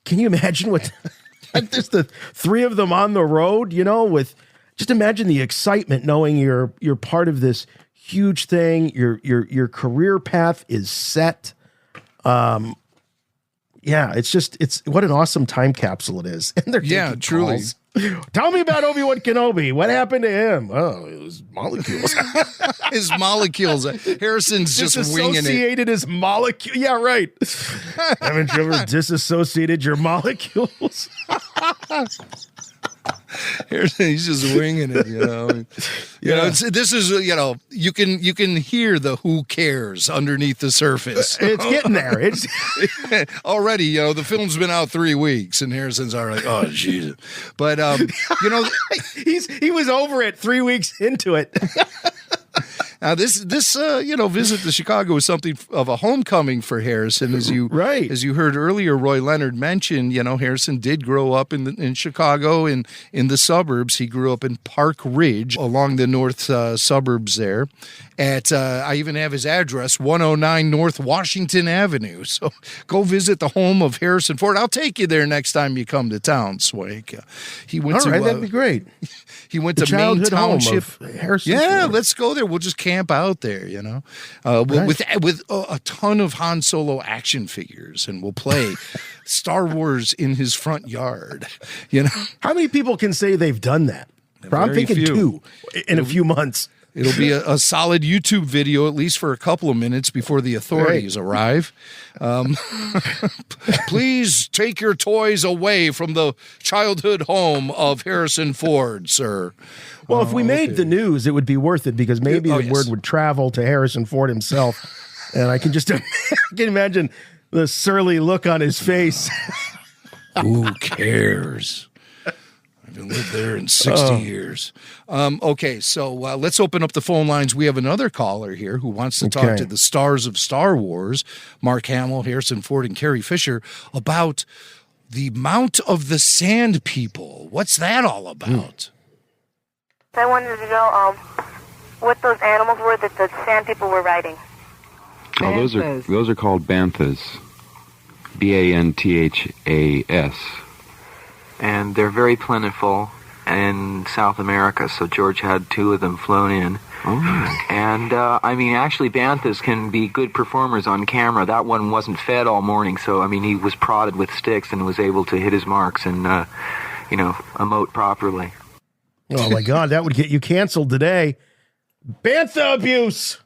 can you imagine what? Just the three of them on the road, with just imagine the excitement knowing you're part of this huge thing. Your career path is set. It's what an awesome time capsule it is. And they're taking truly. Calls. Tell me about Obi-Wan Kenobi. What happened to him? Oh, it was molecules. His molecules. Harrison's just winging it. Disassociated his molecule. Yeah, right. Haven't you ever disassociated your molecules? He's just winging it, this is, you can hear the who cares underneath the surface. It's getting there. It's already, the film's been out 3 weeks and Harrison's already like, oh, Jesus. But, he was over it 3 weeks into it. Now, this visit to Chicago was something of a homecoming for Harrison, as you heard earlier. Roy Leonard mentioned, Harrison did grow up in Chicago in the suburbs. He grew up in Park Ridge along the north suburbs there. I even have his address, 109 North Washington Avenue. So go visit the home of Harrison Ford. I'll take you there next time you come to town, Swank. That'd be great. He went to Maine Township. Harrison Ford. Let's go there. We'll just camp out there, with a ton of Han Solo action figures, and we'll play Star Wars in his front yard. How many people can say they've done that? I'm thinking few. 2 in a few months. It'll be a solid YouTube video, at least for a couple of minutes before the authorities arrive. Please take your toys away from the childhood home of Harrison Ford, sir. Well, if we made the news, it would be worth it because maybe the word would travel to Harrison Ford himself. And I can just imagine the surly look on his face. Who cares? I haven't lived there in 60 years. Okay, so let's open up the phone lines. We have another caller here who wants to talk to the stars of Star Wars, Mark Hamill, Harrison Ford, and Carrie Fisher, about the Mount of the Sand People. What's that all about? I wanted to know what those animals were that the Sand People were riding. Oh, those are called banthas. Banthas. And they're very plentiful in South America, so George had 2 of them flown in. Oh. And, actually, banthas can be good performers on camera. That one wasn't fed all morning, so, he was prodded with sticks and was able to hit his marks and, emote properly. Oh, my God, that would get you canceled today. Bantha abuse!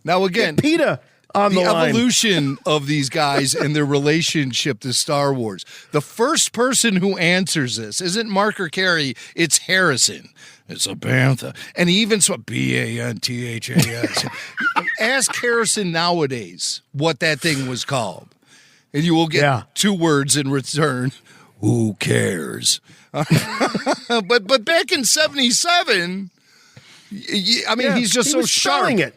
Now, again, get PETA on the evolution of these guys and their relationship to Star Wars. The first person who answers this isn't Mark or Carrie, it's Harrison. It's a bantha. And he even saw Banthas. Ask Harrison nowadays what that thing was called. And you will get 2 words in return. Who cares? But back in 77, he's just so sharp.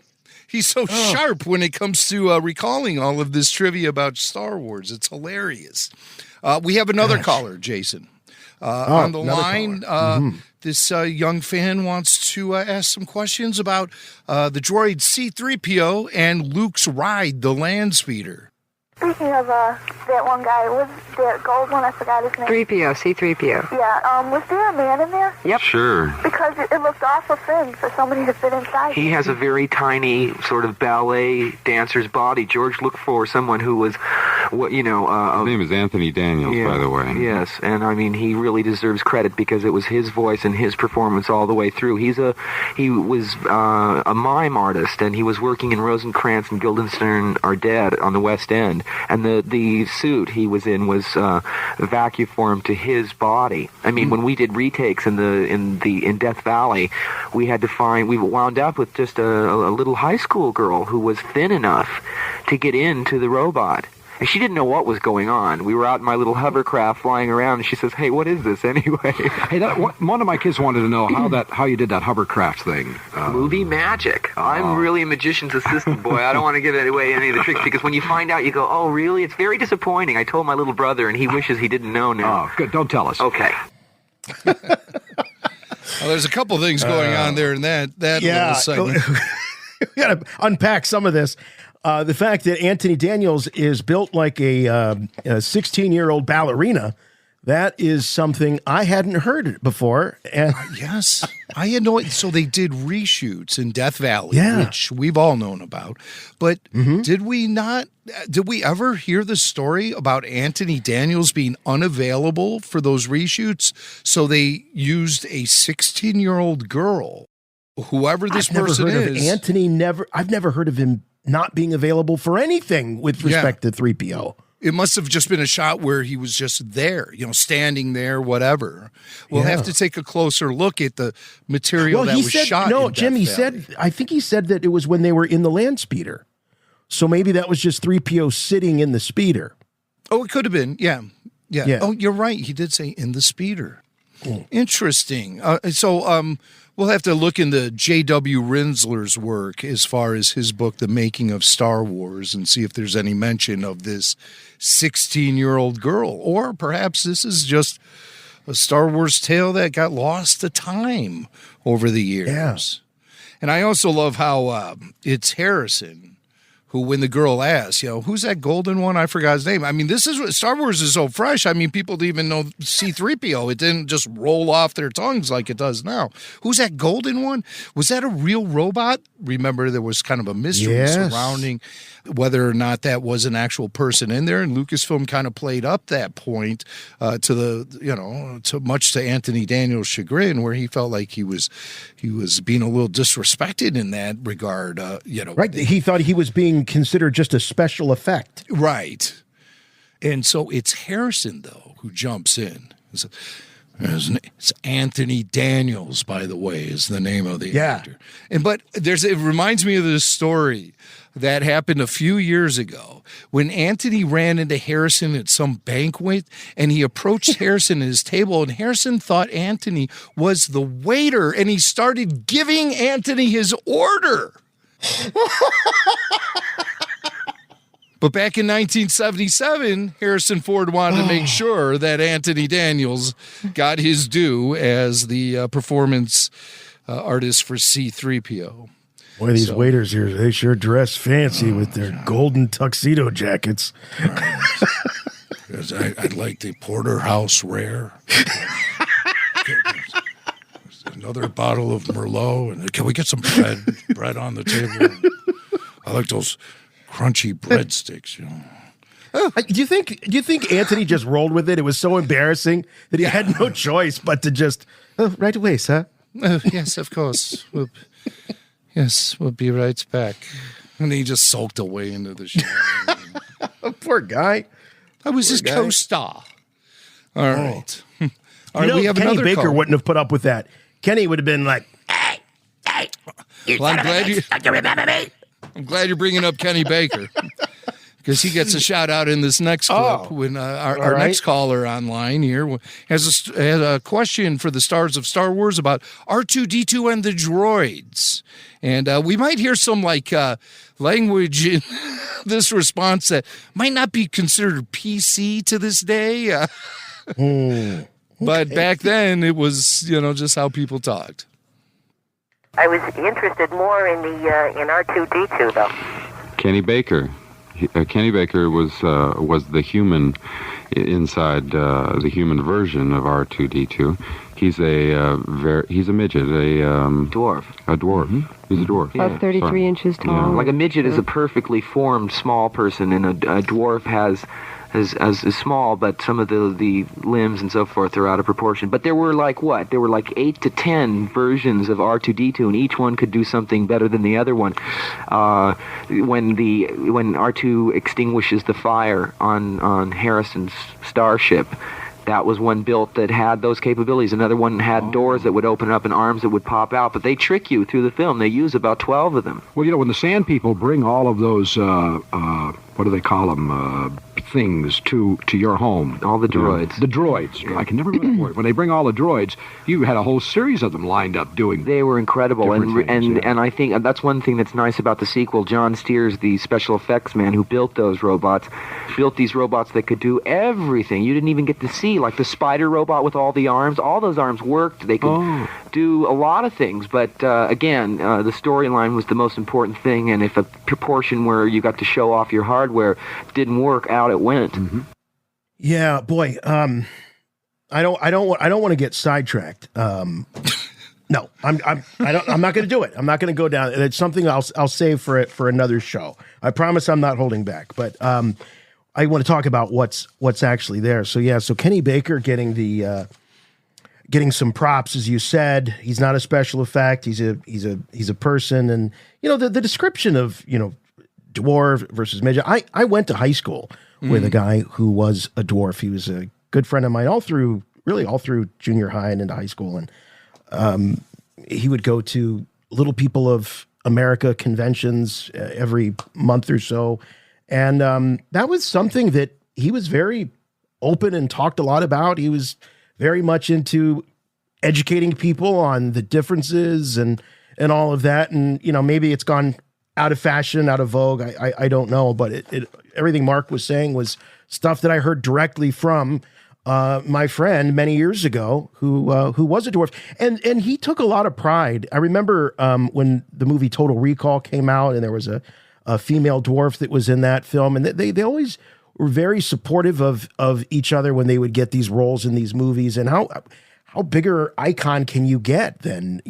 He's so sharp when it comes to recalling all of this trivia about Star Wars. It's hilarious. We have another caller, Jason, on the line. This young fan wants to ask some questions about the droid C-3PO and Luke's ride, the land speeder. Speaking of that one guy, was the gold one? I forgot his name. C-3PO. Yeah. Was there a man in there? Yep. Sure. Because it looked awful thin for somebody to fit inside. He has a very tiny sort of ballet dancer's body. George looked for someone who was His name is Anthony Daniels, by the way. Yes, and I mean, he really deserves credit because it was his voice and his performance all the way through. He was a mime artist, and he was working in Rosencrantz and Guildenstern Are Dead on the West End, and the suit he was in was vacuformed to his body. I mean, when we did retakes in Death Valley, we wound up with just a little high school girl who was thin enough to get into the robot. And she didn't know what was going on. We were out in my little hovercraft flying around, and she says, "Hey, what is this anyway?" Hey, one of my kids wanted to know how you did that hovercraft thing. Movie magic. I'm really a magician's assistant, boy. I don't want to give away any of the tricks, because when you find out, you go, "Oh, really?" It's very disappointing. I told my little brother, and he wishes he didn't know now. Oh, good. Don't tell us. Okay. Well, there's a couple things going on there in that little segment. We got to unpack some of this. The fact that Anthony Daniels is built like a 16-year-old ballerina, that is something I hadn't heard before. And yes, I had no idea. So they did reshoots in Death Valley, which we've all known about. But did we ever hear the story about Anthony Daniels being unavailable for those reshoots? So they used a 16-year-old girl, whoever this person is. I've never heard of him not being available for anything with respect to 3PO. It must have just been a shot where he was just there, standing there, whatever. We'll have to take a closer look at the material that was shot. No, in Jim, I think he said that it was when they were in the land speeder. So maybe that was just 3PO sitting in the speeder. Oh, it could have been. Yeah. Oh, you're right. He did say in the speeder. Interesting. We'll have to look into J.W. Rinsler's work as far as his book, The Making of Star Wars, and see if there's any mention of this 16-year-old girl. Or perhaps this is just a Star Wars tale that got lost to time over the years. Yeah. And I also love how it's Harrison who, when the girl asks, who's that golden one? I forgot his name. I mean, Star Wars is so fresh. I mean, people didn't even know C-3PO. It didn't just roll off their tongues like it does now. Who's that golden one? Was that a real robot? Remember, there was kind of a mystery surrounding whether or not that was an actual person in there. And Lucasfilm kind of played up that point much to Anthony Daniels' chagrin, where he felt like he was being a little disrespected in that regard. Right. He thought he was being considered just a special effect. Right. And so it's Harrison, though, who jumps in. It's Anthony Daniels, by the way, is the name of the actor. But it reminds me of this story that happened a few years ago when Anthony ran into Harrison at some banquet, and he approached Harrison at his table, and Harrison thought Anthony was the waiter, and he started giving Anthony his order. But back in 1977, Harrison Ford wanted to make sure that Anthony Daniels got his due as the performance artist for C-3PO. Boy, these waiters here, they sure dress fancy with their golden tuxedo jackets. I'd like the Porterhouse Rare. Another bottle of Merlot. And can we get some bread on the table? I like those crunchy breadsticks, Do you think Anthony just rolled with it? It was so embarrassing that he had no choice but to just, right away, sir. Yes, of course. We'll be right back. And he just sulked away into the shower. Poor guy. I was his co-star. All right. All right, we have Kenny another Baker call. wouldn't have put up with that. Kenny would have been like, hey, well, don't you remember me? I'm glad you're bringing up Kenny Baker. Because he gets a shout out in this next clip when our next caller online here has a question for the stars of Star Wars about R2-D2 and the droids. And we might hear some language in this response that might not be considered PC to this day. But back then it was, just how people talked. I was interested more in R2-D2 though. Kenny Baker. Kenny Baker was the human inside the human version of R2-D2. He's a midget, dwarf. A dwarf. Mm-hmm. He's a dwarf. About 33 inches tall. Yeah. Like a midget is a perfectly formed small person, and a dwarf is small, but some of the limbs and so forth are out of proportion. But there were like 8 to 10 versions of R2-D2, and each one could do something better than the other one. When R2 extinguishes the fire on Harrison's starship, that was one built that had those capabilities. Another one had doors that would open up and arms that would pop out. But they trick you through the film. They use about 12 of them. Well, when the Sand People bring all of those, what do they call them, things to your home. All the droids. The droids. Yeah. I can never remember the word. When they bring all the droids, you had a whole series of them lined up doing. They were incredible, and I think that's one thing that's nice about the sequel. John Steers, the special effects man who built those robots, built these robots that could do everything. You didn't even get to see, like the spider robot with all the arms. All those arms worked. They could do a lot of things. But again, the storyline was the most important thing. And if a proportion where you got to show off your hardware didn't work, out it went. Mm-hmm. Yeah, boy. I don't want to get sidetracked. No, I'm not going to do it. I'm not going to go down. It's something I'll save for another show. I promise I'm not holding back. But I want to talk about what's actually there. So yeah, so Kenny Baker getting some props, as you said. He's not a special effect. He's a person, and the description of dwarf versus midget. I went to high school with a guy who was a dwarf. He was a good friend of mine all through junior high and into high school, and he would go to Little People of America conventions every month or so, and that was something that he was very open and talked a lot about. He was very much into educating people on the differences and all of that, and maybe it's gone out of fashion, out of vogue. I don't know, but everything Mark was saying was stuff that I heard directly from my friend many years ago who was a dwarf, and he took a lot of pride. I remember when the movie Total Recall came out, and there was a female dwarf that was in that film, and they always were very supportive of each other when they would get these roles in these movies. And how bigger icon can you get than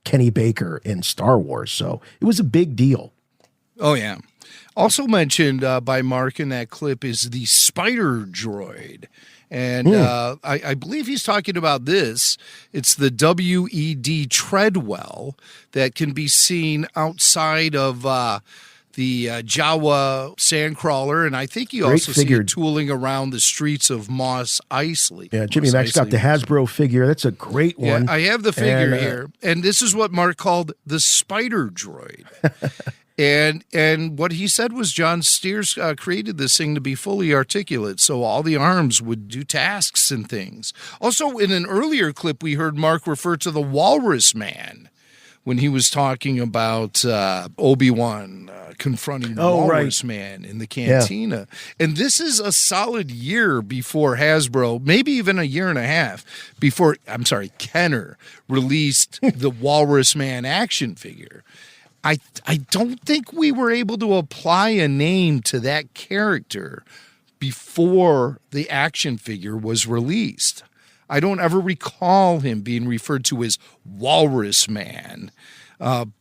Kenny Baker in Star Wars? So it was a big deal. Oh, yeah. Also mentioned by Mark in that clip is the spider droid. And I believe he's talking about this. It's the WED Treadwell that can be seen outside of the Jawa Sandcrawler. And I think you also see it tooling around the streets of Mos Eisley. Yeah, Jimmy Max got the Hasbro figure. That's a great one. Yeah, I have the figure here. And this is what Mark called the spider droid. And what he said was John Steers created this thing to be fully articulate, so all the arms would do tasks and things. Also, in an earlier clip, we heard Mark refer to the Walrus Man when he was talking about Obi-Wan confronting the Walrus Man in the cantina. Yeah. And this is a solid year before Hasbro, maybe even a year and a half before, Kenner released the Walrus Man action figure. I don't think we were able to apply a name to that character before the action figure was released. I don't ever recall him being referred to as Walrus Man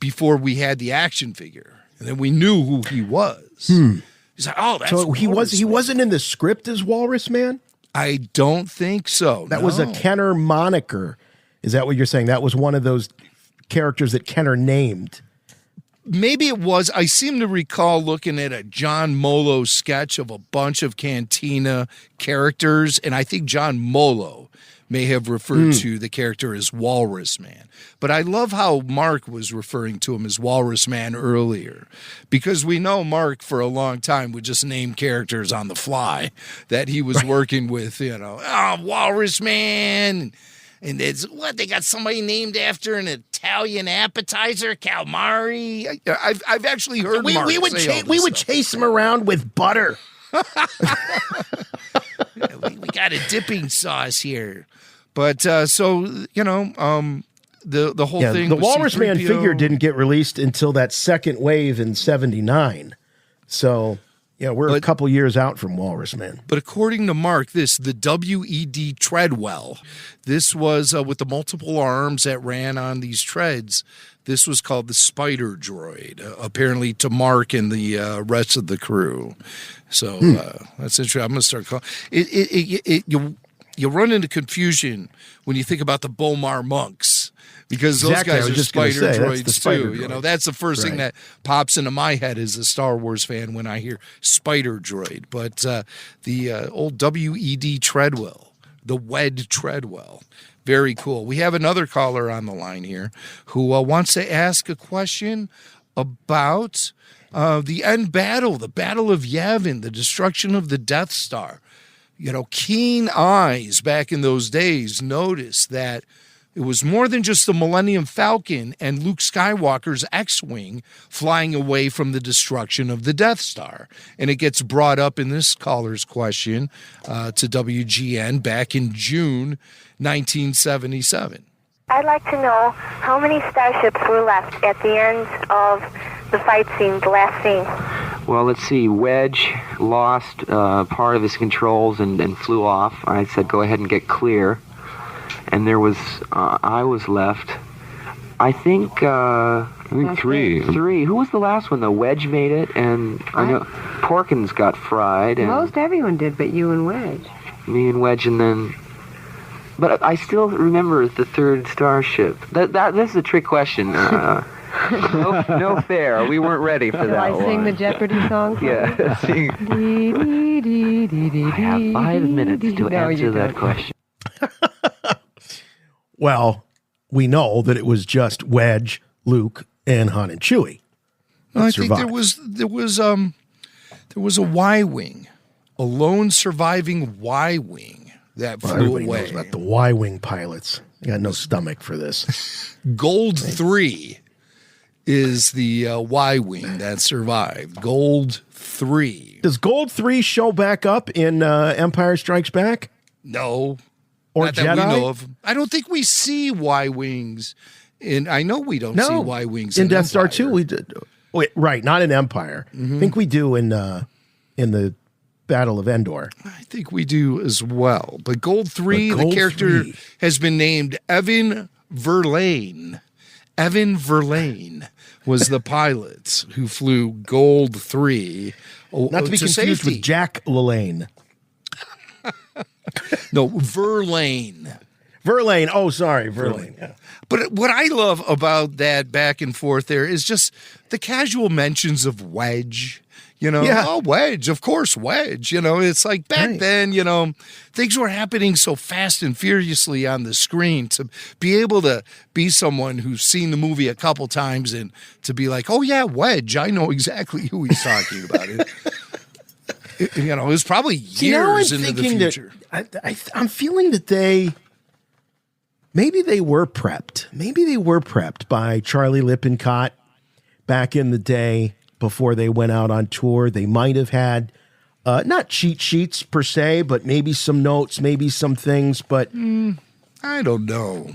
before we had the action figure. And then we knew who he was. He's like, that's so he wasn't in the script as Walrus Man? I don't think so. That was a Kenner moniker. Is that what you're saying? That was one of those characters that Kenner named. Maybe it was. I seem to recall looking at a John Molo sketch of a bunch of Cantina characters, and I think John Molo may have referred to the character as Walrus Man. But I love how Mark was referring to him as Walrus Man earlier, because we know Mark for a long time would just name characters on the fly that he was working with, Walrus Man. And it's they got somebody named after an Italian appetizer, calamari. I've actually heard Mark say all this we would chase him around with butter. We got a dipping sauce here, but the whole thing. The Walrus Man figure didn't get released until that second wave in '79. So Yeah, we're a couple years out from Walrus Man. But according to Mark, the W.E.D. Treadwell, this was with the multiple arms that ran on these treads. This was called the Spider Droid, apparently to Mark and the rest of the crew. So that's interesting. I'm going to start calling it. You run into confusion when you think about the Bomar monks. Because those guys are spider droids too. You know, that's the first thing that pops into my head as a Star Wars fan when I hear spider droid. But the old W.E.D. Treadwell, the Wed Treadwell, very cool. We have another caller on the line here who wants to ask a question about the end battle, the Battle of Yavin, the destruction of the Death Star. You know, keen eyes back in those days noticed that it was more than just the Millennium Falcon and Luke Skywalker's X-Wing flying away from the destruction of the Death Star. And it gets brought up in this caller's question to WGN back in June 1977. I'd like to know how many starships were left at the end of the fight scene, the last scene. Well, let's see. Wedge lost part of his controls and flew off. I said, go ahead and get clear. And there was, I was left. I think three. Three. Who was the last one, though? Wedge made it, and I know Porkins got fried. And most everyone did, but you and Wedge. Me and Wedge, and then... But I still remember the third starship. This is a trick question. No fair. We weren't ready for that one. I sing the Jeopardy song? Yeah. Sing. I have 5 minutes to answer that question. Well, we know that it was just Wedge, Luke, and Han and Chewie. I think there was a Y-wing, a lone surviving Y-wing that flew away. Knows about the Y-wing pilots. You got no stomach for this. Gold 3 is the Y-wing that survived. Gold 3. Does Gold 3 show back up in Empire Strikes Back? No. Or Not Jedi? that we know of. I don't think we see Y-wings. I know we don't see Y-wings in Death Star Empire. 2. We did. Wait, right, not in Empire. I think we do in the Battle of Endor. I think we do as well. But Gold 3, the character has been named Evan Verlaine. Evan Verlaine was the pilot who flew Gold 3. Not to be confused with Jack LaLanne. No, Verlaine. Verlaine. Oh, sorry, Verlaine. Yeah. But what I love about that back and forth there is just the casual mentions of Wedge. You know, oh, Wedge, of course, Wedge. You know, it's like back then, you know, things were happening so fast and furiously on the screen. To be able to be someone who's seen the movie a couple times and to be like, oh, yeah, Wedge, I know exactly who he's talking about. You know, it was probably years into the future. I'm feeling that maybe they were prepped. Maybe they were prepped by Charlie Lippincott back in the day before they went out on tour. They might have had not cheat sheets per se, but maybe some notes, maybe some things. But I don't know.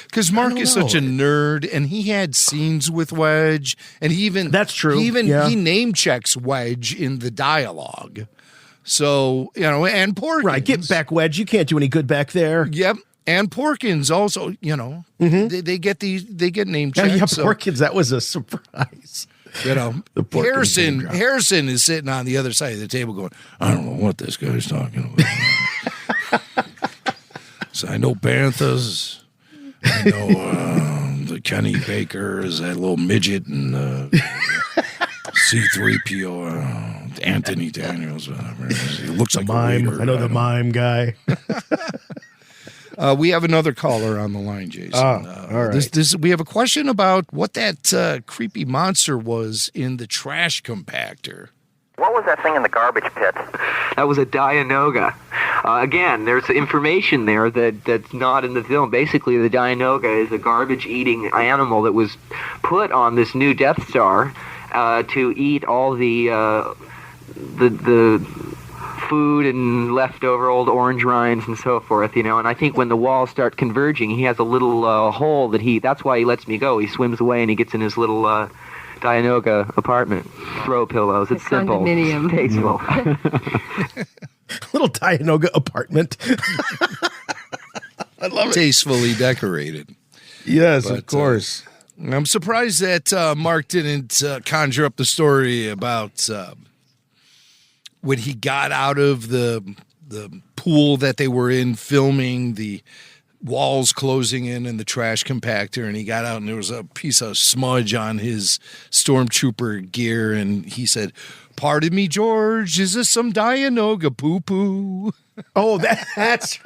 Because Mark is such a nerd, and he had scenes with Wedge, and that's true. He name checks Wedge in the dialogue. So, you know, and Porkins. Right, get back, Wedge. You can't do any good back there. Yep. And Porkins also, you know, they get name checks. Yeah, Porkins, that was a surprise. You know, Harrison is sitting on the other side of the table going, I don't know what this guy's talking about. So I know Banthas. I know the Kenny Baker is that little midget and C-3PO, Anthony Daniels. Whatever. He looks like mime. a waiter. I know the mime guy. We have another caller on the line, Jason. All right. We have a question about what that creepy monster was in the trash compactor. What was that thing in the garbage pit? That was a Dianoga. Again, there's information there that's not in the film. Basically, the Dianoga is a garbage-eating animal that was put on this new Death Star to eat all the food and leftover old orange rinds and so forth, you know. And I think when the walls start converging, he has a little hole that's why he lets me go. He swims away and he gets in his little Dianoga apartment. Throw pillows. It's simple. Condominium. Tasteful. Little Dianoga apartment. I love it. Tastefully decorated. Yes, of course. I'm surprised that Mark didn't conjure up the story about when he got out of the pool that they were in filming, the walls closing in and the trash compactor, and he got out and there was a piece of smudge on his stormtrooper gear, and he said, "Pardon me, George, is this some Dianoga poo-poo?" Oh, that's...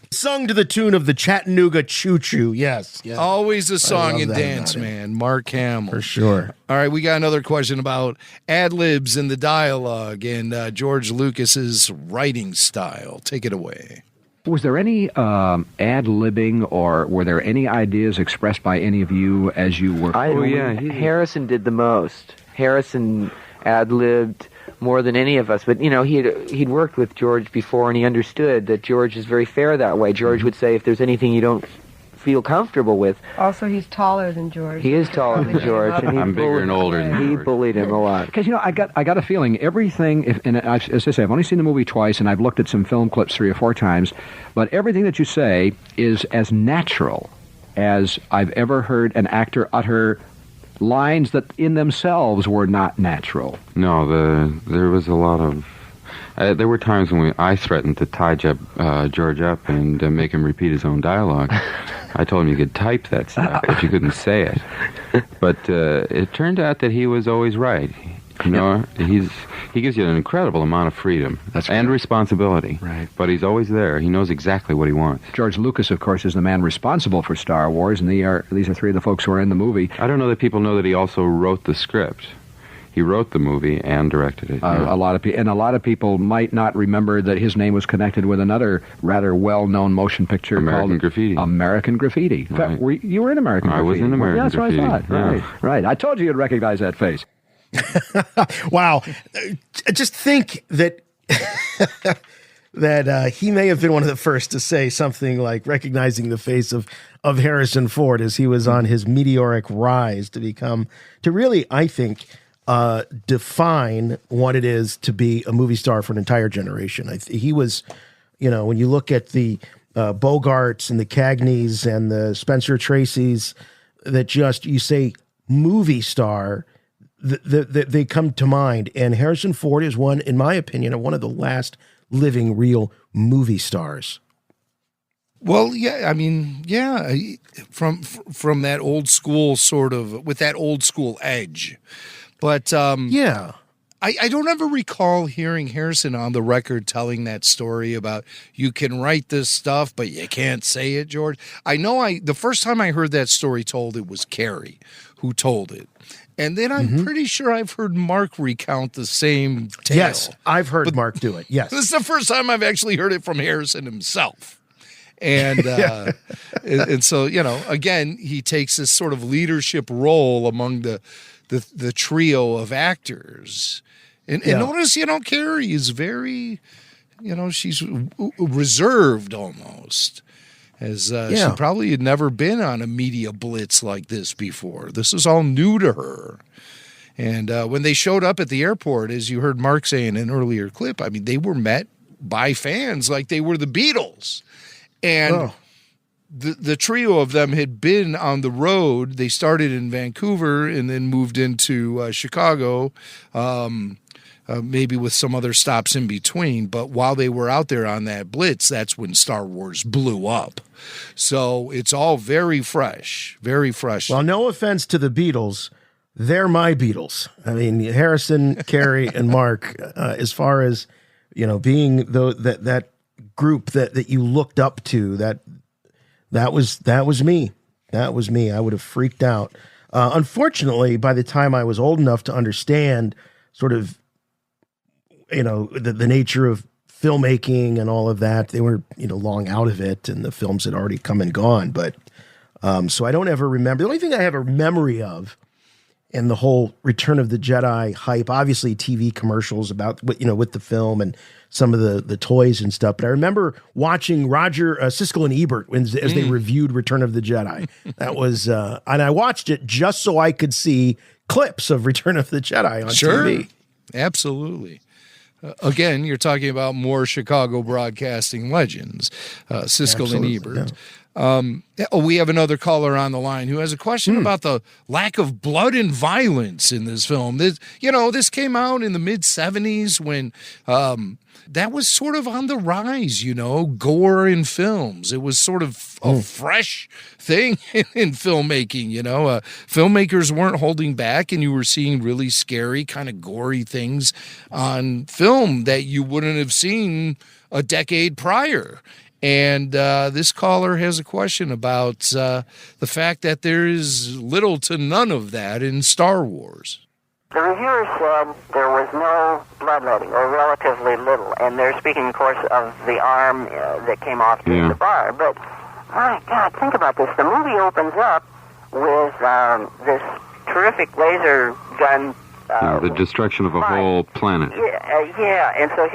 Sung to the tune of the Chattanooga Choo Choo. Yes. Always a song and dance, man. Mark Hamill. For sure. All right, we got another question about ad-libs in the dialogue and George Lucas's writing style. Take it away. Was there any ad-libbing, or were there any ideas expressed by any of you as you were? Harrison did the most. Harrison ad-libbed more than any of us, but he'd worked with George before, and he understood that George is very fair that way. George would say, if there's anything you don't feel comfortable with. Also, he's taller than George. He is taller than George. And I'm bigger and older than He George. bullied him a lot. Because I got a feeling everything. As I say, I've only seen the movie twice, and I've looked at some film clips 3 or 4 times. But everything that you say is as natural as I've ever heard an actor utter lines that in themselves were not natural. No, there was a lot of... there were times when I threatened to tie George up and make him repeat his own dialogue. I told him you could type that stuff, but you couldn't say it. But it turned out that he was always right. He gives you an incredible amount of freedom and responsibility. Right. But he's always there. He knows exactly what he wants. George Lucas, of course, is the man responsible for Star Wars, and these are 3 of the folks who are in the movie. I don't know that people know that he also wrote the script. He wrote the movie and directed it. A lot of people might not remember that his name was connected with another rather well-known motion picture American called Graffiti. American Graffiti. In fact, you were in American Graffiti. I was in American Graffiti. That's what I thought. Right. I told you you'd recognize that face. Wow. Just think that he may have been one of the first to say something like recognizing the face of Harrison Ford as he was on his meteoric rise to really, I think, define what it is to be a movie star for an entire generation. He was, when you look at the Bogarts and the Cagneys and the Spencer Tracys, that you say movie star, they come to mind. And Harrison Ford is one, in my opinion, one of the last living real movie stars. Well, yeah, I mean, yeah, from that old school sort of, with that old school edge. But yeah, I don't ever recall hearing Harrison on the record telling that story about you can write this stuff, but you can't say it, George. I know the first time I heard that story told, it was Carrie who told it. And then I'm pretty sure I've heard Mark recount the same tale. Yes, I've heard Mark do it, yes. This is the first time I've actually heard it from Harrison himself. And and so, again, he takes this sort of leadership role among the trio of actors. And notice, Carrie is very, she's reserved almost. As she probably had never been on a media blitz like this before. This is all new to her. And when they showed up at the airport, as you heard Mark say in an earlier clip, I mean, they were met by fans like they were the Beatles. And the trio of them had been on the road. They started in Vancouver and then moved into Chicago, maybe with some other stops in between. But while they were out there on that blitz, that's when Star Wars blew up. So it's all very fresh, very fresh. Well, no offense to the Beatles. They're my Beatles. I mean, Harrison, Carrie, and Mark, as far as, being that group that you looked up to, that was me. That was me. I would have freaked out. Unfortunately, by the time I was old enough to understand sort of, the nature of filmmaking and all of that, they were, long out of it, and the films had already come and gone. But so I don't ever remember. The only thing I have a memory of and the whole Return of the Jedi hype. Obviously, TV commercials about with the film and some of the toys and stuff. But I remember watching Roger Siskel and Ebert as they reviewed Return of the Jedi. That was, and I watched it just so I could see clips of Return of the Jedi on TV. Absolutely. Again, you're talking about more Chicago broadcasting legends, Siskel and Ebert. Yeah. We have another caller on the line who has a question about the lack of blood and violence in this film. This came out in the mid-'70s when that was sort of on the rise, gore in films. It was sort of a fresh thing in filmmaking, Filmmakers weren't holding back, and you were seeing really scary, kind of gory things on film that you wouldn't have seen a decade prior. And this caller has a question about the fact that there is little to none of that in Star Wars. The reviewers said there was no bloodletting, or relatively little, and they're speaking, of course, of the arm that came off the bar. But, my God, think about this. The movie opens up with this terrific laser gun. The destruction of a whole planet. Yeah, and so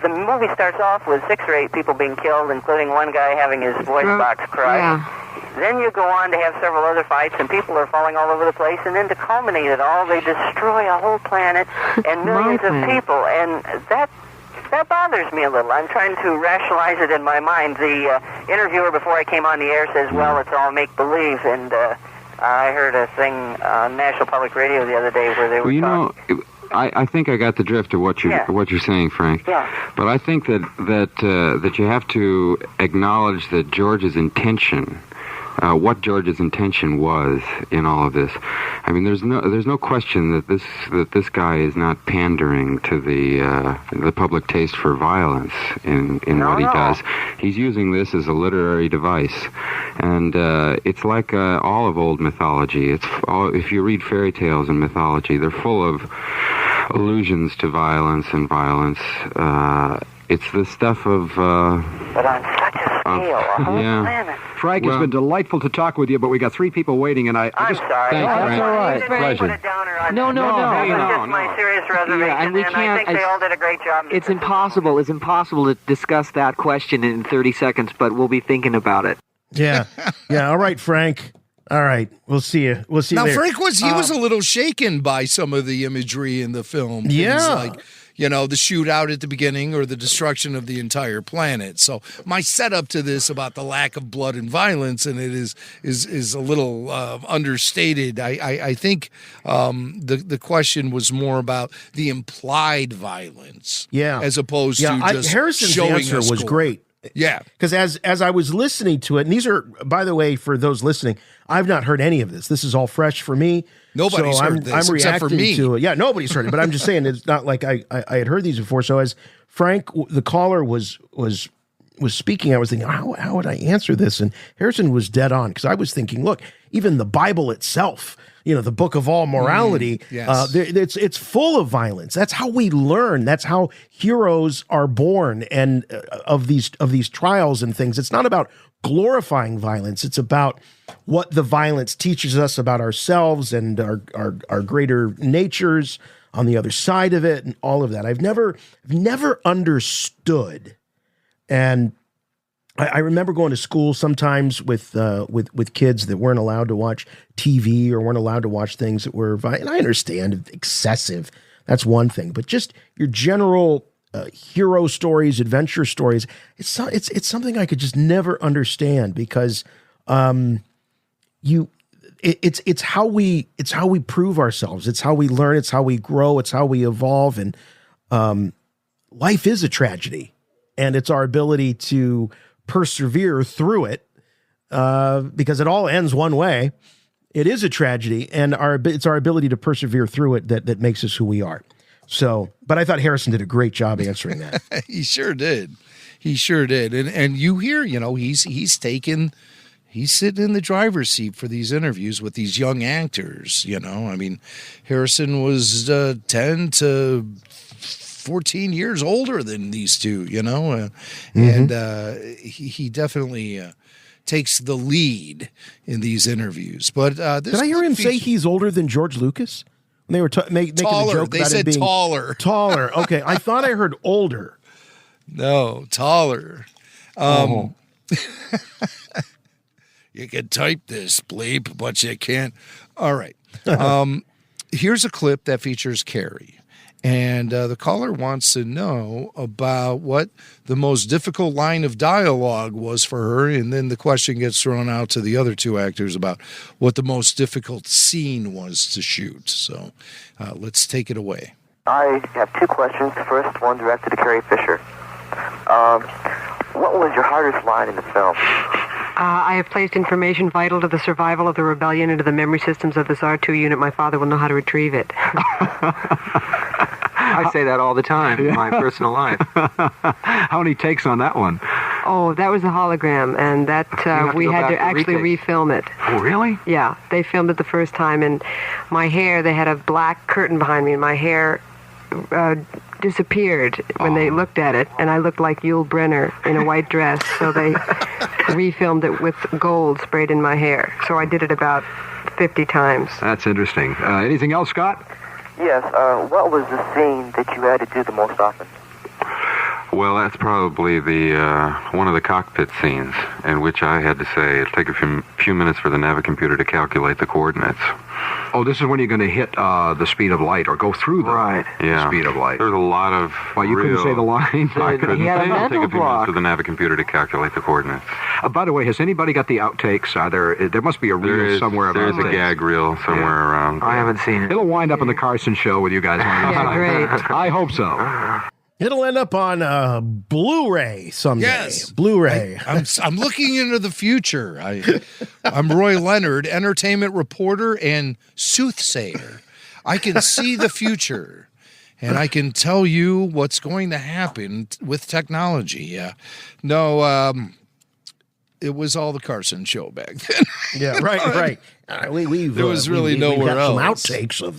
the movie starts off with 6 or 8 people being killed, including one guy having his voice box crushed. Yeah. Then you go on to have several other fights, and people are falling all over the place. And then to culminate it all, they destroy a whole planet and millions of people. And that bothers me a little. I'm trying to rationalize it in my mind. The interviewer before I came on the air says, well, it's all make-believe. And I heard a thing on National Public Radio the other day where they were talking... I think I got the drift of what you're saying, Frank. Yeah. But I think that you have to acknowledge that George's intention, what George's intention was in all of this. I mean, there's no question that this guy is not pandering to the public taste for violence in what he does. He's using this as a literary device, and it's like all of old mythology. If you read fairy tales and mythology, they're full of allusions to violence and violence. It's the stuff of... but on such a scale, a whole planet. Frank, it's been delightful to talk with you, but we got 3 people waiting, and I'm sorry. Thanks, Frank. That's all right. Pleasure. No. It's just my serious reservation, and I think they all did a great job. It's impossible to discuss that question in 30 seconds, but we'll be thinking about it. Yeah. All right, Frank. All right, we'll see you. We'll see you later. Frank was a little shaken by some of the imagery in the film. Things like, the shootout at the beginning or the destruction of the entire planet. So my setup to this about the lack of blood and violence, and it is a little understated. I think the question was more about the implied violence, as opposed to just Harrison's showing answer us was gore. great. Yeah, because as I was listening to it, and these are, by the way, for those listening, I've not heard any of this. This is all fresh for me. Nobody's heard this I'm except for reacting me. to it. Yeah, nobody's heard it, but I'm just saying it's not like I had heard these before. So as Frank, the caller, was speaking, I was thinking, how would I answer this? And Harrison was dead on, because I was thinking, look, even the Bible itself, the book of all morality, it's full of violence. That's how we learn. That's how heroes are born, and of these trials and things. It's not about glorifying violence. It's about what the violence teaches us about ourselves and our greater natures on the other side of it, and all of that. I've never understood. And I remember going to school sometimes with kids that weren't allowed to watch TV or weren't allowed to watch things that were violent. And I understand excessive. That's one thing, but just your general hero stories, adventure stories. It's something I could just never understand, because it's how we prove ourselves. It's how we learn. It's how we grow. It's how we evolve. And life is a tragedy, and it's our ability to persevere through it, because it all ends one way. It is a tragedy, and it's our ability to persevere through it that makes us who we are. So, but I thought Harrison did a great job answering that. He sure did. And you hear, he's sitting in the driver's seat for these interviews with these young actors. I mean, Harrison was 10 to 14 years older than these two, and he definitely takes the lead in these interviews. But did I hear him say he's older than George Lucas? When they were making taller. a joke They about said him being taller. Taller. Okay, I thought I heard older. No, taller. You can type this, bleep, but you can't. All right. Here's a clip that features Carrie. And the caller wants to know about what the most difficult line of dialogue was for her. And then the question gets thrown out to the other two actors about what the most difficult scene was to shoot. So let's take it away. I have two questions. The first one directed to Carrie Fisher. What was your hardest line in the film? I have placed information vital to the survival of the rebellion into the memory systems of this R2 unit. My father will know how to retrieve it. I say that all the time in my personal life. How many takes on that one? Oh, that was a hologram, and that we had to actually refilm it. Oh, really? Yeah, they filmed it the first time, and my hair, they had a black curtain behind me, and my hair disappeared when they looked at it, and I looked like Yul Brynner in a white dress, so they refilmed it with gold sprayed in my hair. So I did it about 50 times. That's interesting. Anything else, Scott? Yes, what was the scene that you had to do the most often? Well, that's probably the one of the cockpit scenes in which I had to say it'll take a few minutes for the Navicomputer to calculate the coordinates. Oh, this is when you're going to hit the speed of light or go through the speed of light. There's a lot of Well, you couldn't say the line? I couldn't say it'll take a few minutes for the Navicomputer to calculate the coordinates. By the way, has anybody got the outtakes? There must be a reel somewhere about There's a gag reel somewhere around. I haven't seen it. It'll wind up in the Carson show with you guys. Yeah, great. I hope so. It'll end up on Blu-ray someday. Yes. Blu-ray. I'm looking into the future. I'm Roy Leonard, entertainment reporter and soothsayer. I can see the future, and I can tell you what's going to happen with technology. It was all the Carson show back then. Yeah, right. There was really nowhere else. Some outtakes of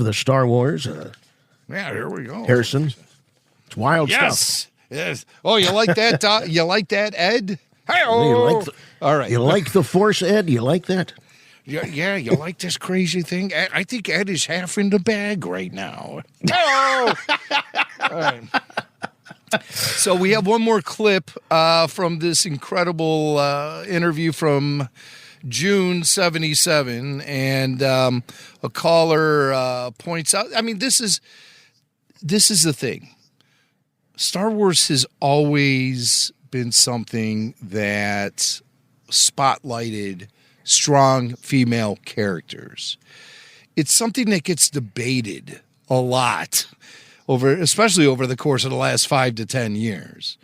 the Star Wars. Yeah, here we go. Harrison. It's wild stuff. Yes. Oh, you like that? You like that, Ed? All right. You like the Force, Ed? You like that? Yeah, you like this crazy thing? I think Ed is half in the bag right now. Oh! All right. So we have one more clip from this incredible interview from June 1977, and a caller points out, I mean, this is the thing. Star Wars has always been something that spotlighted strong female characters. It's something that gets debated a lot, especially over the course of the last 5 to 10 years.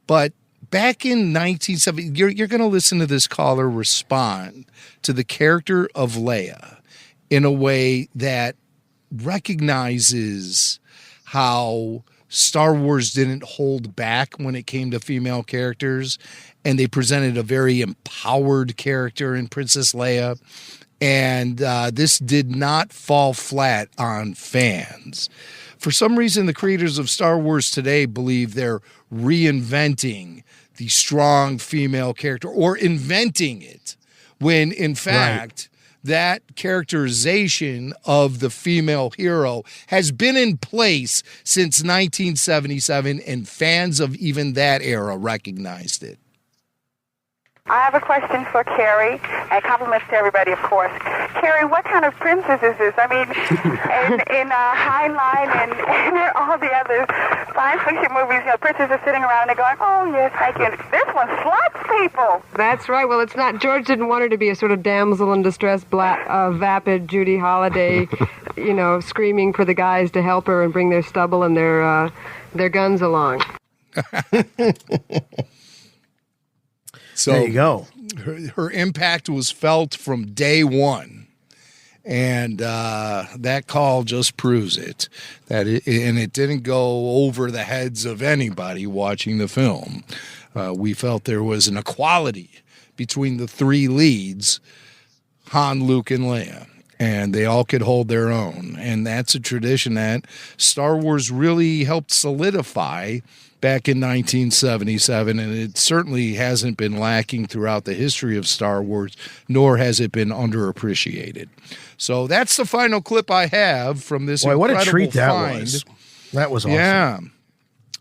But back in 1970, you're going to listen to this caller respond to the character of Leia in a way that recognizes how Star Wars didn't hold back when it came to female characters, and they presented a very empowered character in Princess Leia. And this did not fall flat on fans. For some reason, the creators of Star Wars today believe they're reinventing the strong female character or inventing it, when in fact, that characterization of the female hero has been in place since 1977, and fans of even that era recognized it. I have a question for Carrie, and compliments to everybody, of course. Carrie, what kind of princess is this? I mean, in Heinlein and all the other science fiction movies, princesses are sitting around and they're going, oh, yes, thank you. This one sluts people. That's right. Well, it's not. George didn't want her to be a sort of damsel in distress, vapid Judy Holliday, screaming for the guys to help her and bring their stubble and their guns along. So there you go. Her impact was felt from day one, and that call just proves it. And it didn't go over the heads of anybody watching the film. We felt there was an equality between the three leads, Han, Luke, and Leia. and they all could hold their own. And that's a tradition that Star Wars really helped solidify back in 1977, and it certainly hasn't been lacking throughout the history of Star Wars, nor has it been underappreciated. So that's the final clip I have from this incredible what a treat that find. was. That was awesome. Yeah.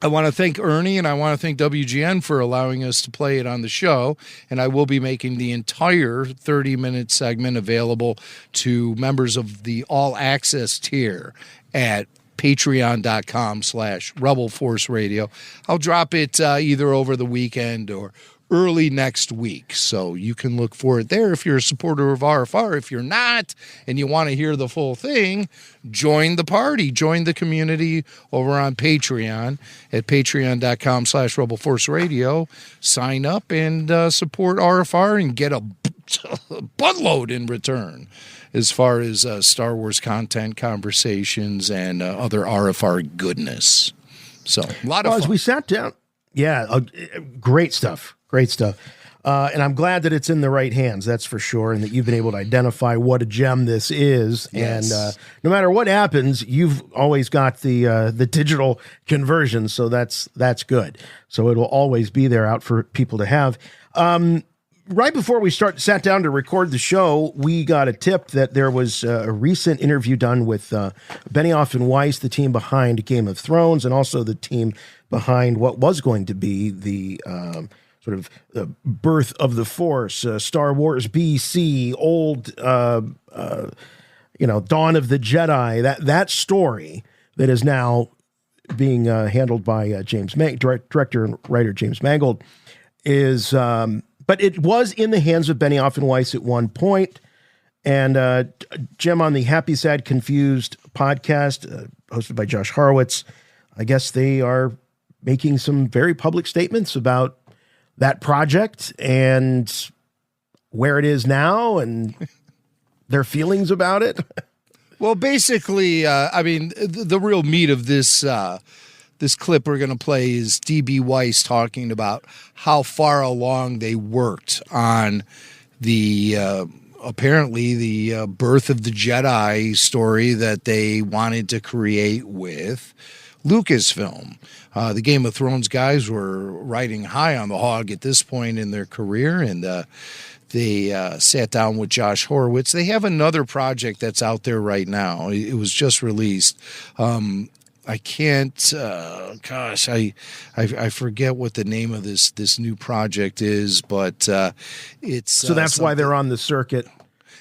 I want to thank Ernie, and I want to thank WGN for allowing us to play it on the show, and I will be making the entire 30-minute segment available to members of the All Access tier at patreon.com/Rebel Force Radio. I'll drop it either over the weekend or early next week, so you can look for it there if you're a supporter of RFR. If you're not and you want to hear the full thing, join the party, join the community over on Patreon at patreon.com/Rebel Force Radio. Sign up and support RFR and get a buttload in return as far as Star Wars content, conversations, and other RFR goodness. So a lot of fun. As we sat down, great stuff. Great stuff. And I'm glad that it's in the right hands, that's for sure, and that you've been able to identify what a gem this is. Yes. And no matter what happens, you've always got the digital conversion, so that's good. So it'll always be there out for people to have. Right before we sat down to record the show, we got a tip that there was a recent interview done with Benioff and Weiss, the team behind Game of Thrones, and also the team behind what was going to be the sort of birth of the Force, Star Wars BC, old, Dawn of the Jedi, that story that is now being handled by director and writer James Mangold is, but it was in the hands of Benioff and Weiss at one point. And Jim, on the Happy, Sad, Confused podcast, hosted by Josh Horowitz, I guess they are making some very public statements about that project and where it is now and their feelings about it. Well, basically, the real meat of this this clip we're going to play is D.B. Weiss talking about how far along they worked on the apparently the birth of the Jedi story that they wanted to create with Lucasfilm. The Game of Thrones guys were riding high on the hog at this point in their career, and they sat down with Josh Horowitz. They have another project that's out there right now. It was just released. I can't, I forget what the name of this new project is, but it's so that's why they're on the circuit.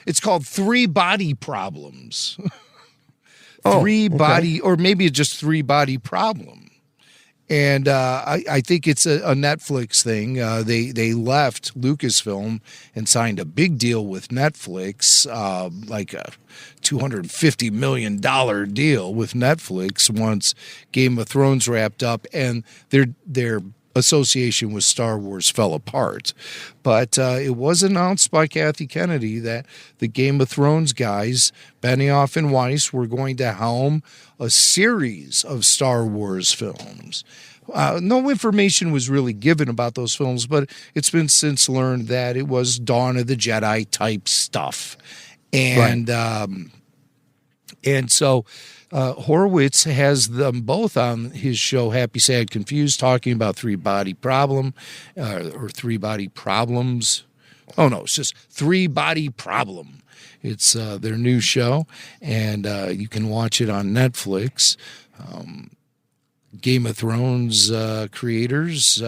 It's called Three Body Problems. Or maybe it's just Three Body Problem. And I think it's a Netflix thing. They left Lucasfilm and signed a big deal with Netflix, like a $250 million deal with Netflix once Game of Thrones wrapped up, and their association with Star Wars fell apart. But it was announced by Kathy Kennedy that the Game of Thrones guys, Benioff and Weiss, were going to helm a series of Star Wars films. No information was really given about those films, but it's been since learned that it was Dawn of the Jedi type stuff. And and so Horowitz has them both on his show, Happy, Sad, Confused, talking about Three Body Problem, or Three Body Problems. Oh, no, it's just Three Body Problem. It's their new show, and you can watch it on Netflix. Game of Thrones creators,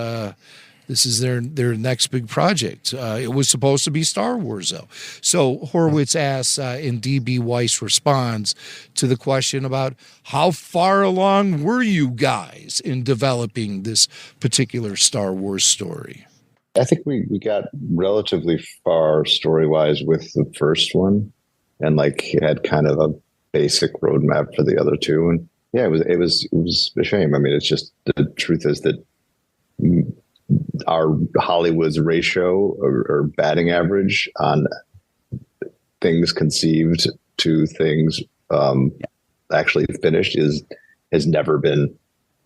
this is their next big project. It was supposed to be Star Wars, though. So Horowitz asks, and D.B. Weiss responds to the question about how far along were you guys in developing this particular Star Wars story? I think we got relatively far story-wise with the first one, and had kind of a basic roadmap for the other two. And yeah, it was a shame. I mean, it's just, the truth is that our Hollywood's ratio or batting average on things conceived to things actually finished has never been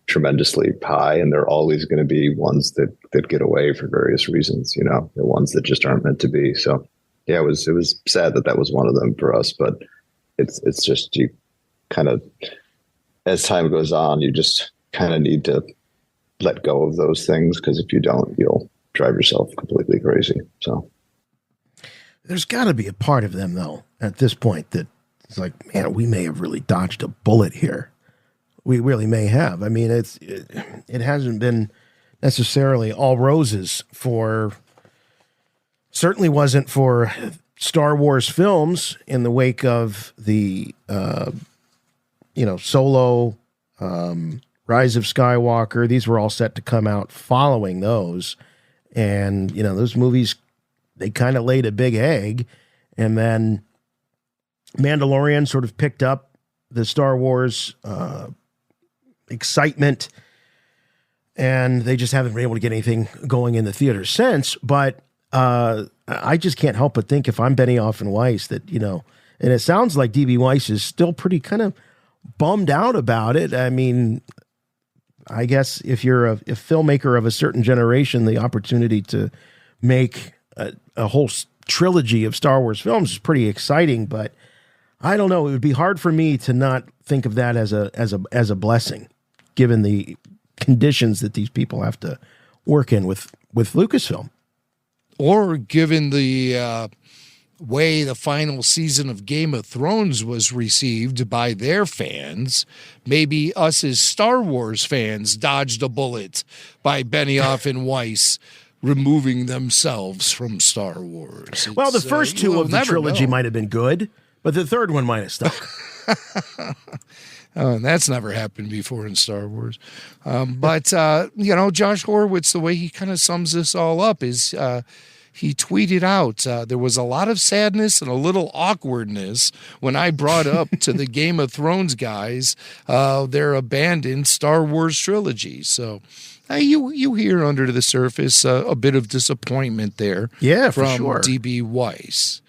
tremendously high, and there are always going to be ones that get away for various reasons. The ones that just aren't meant to be. So yeah, it was sad that was one of them for us, but it's just, you kind of, as time goes on, you just kind of need to let go of those things, because if you don't, you'll drive yourself completely crazy. So there's got to be a part of them, though, at this point that it's like, man, we may have really dodged a bullet here. We really may have. I mean, it hasn't been necessarily all roses for, certainly wasn't for Star Wars films in the wake of the, Solo, Rise of Skywalker. These were all set to come out following those. And, those movies, they kind of laid a big egg. And then Mandalorian sort of picked up the Star Wars excitement, and they just haven't been able to get anything going in the theater since. But I just can't help but think, if I'm Benioff and Weiss, that, and it sounds like DB Weiss is still pretty kind of bummed out about it. I mean, I guess if you're a filmmaker of a certain generation, the opportunity to make a whole trilogy of Star Wars films is pretty exciting, but I don't know. It would be hard for me to not think of that as a blessing, given the conditions that these people have to work in with Lucasfilm. Or given the way the final season of Game of Thrones was received by their fans, maybe us as Star Wars fans dodged a bullet by Benioff and Weiss removing themselves from Star Wars. Well, the first two of the trilogy might have been good, but the third one might have stuck. That's never happened before in Star Wars. But Josh Horowitz, the way he kind of sums this all up is he tweeted out, there was a lot of sadness and a little awkwardness when I brought up to the Game of Thrones guys their abandoned Star Wars trilogy. So you hear under the surface a bit of disappointment there. Yeah, for from sure. DB Weiss.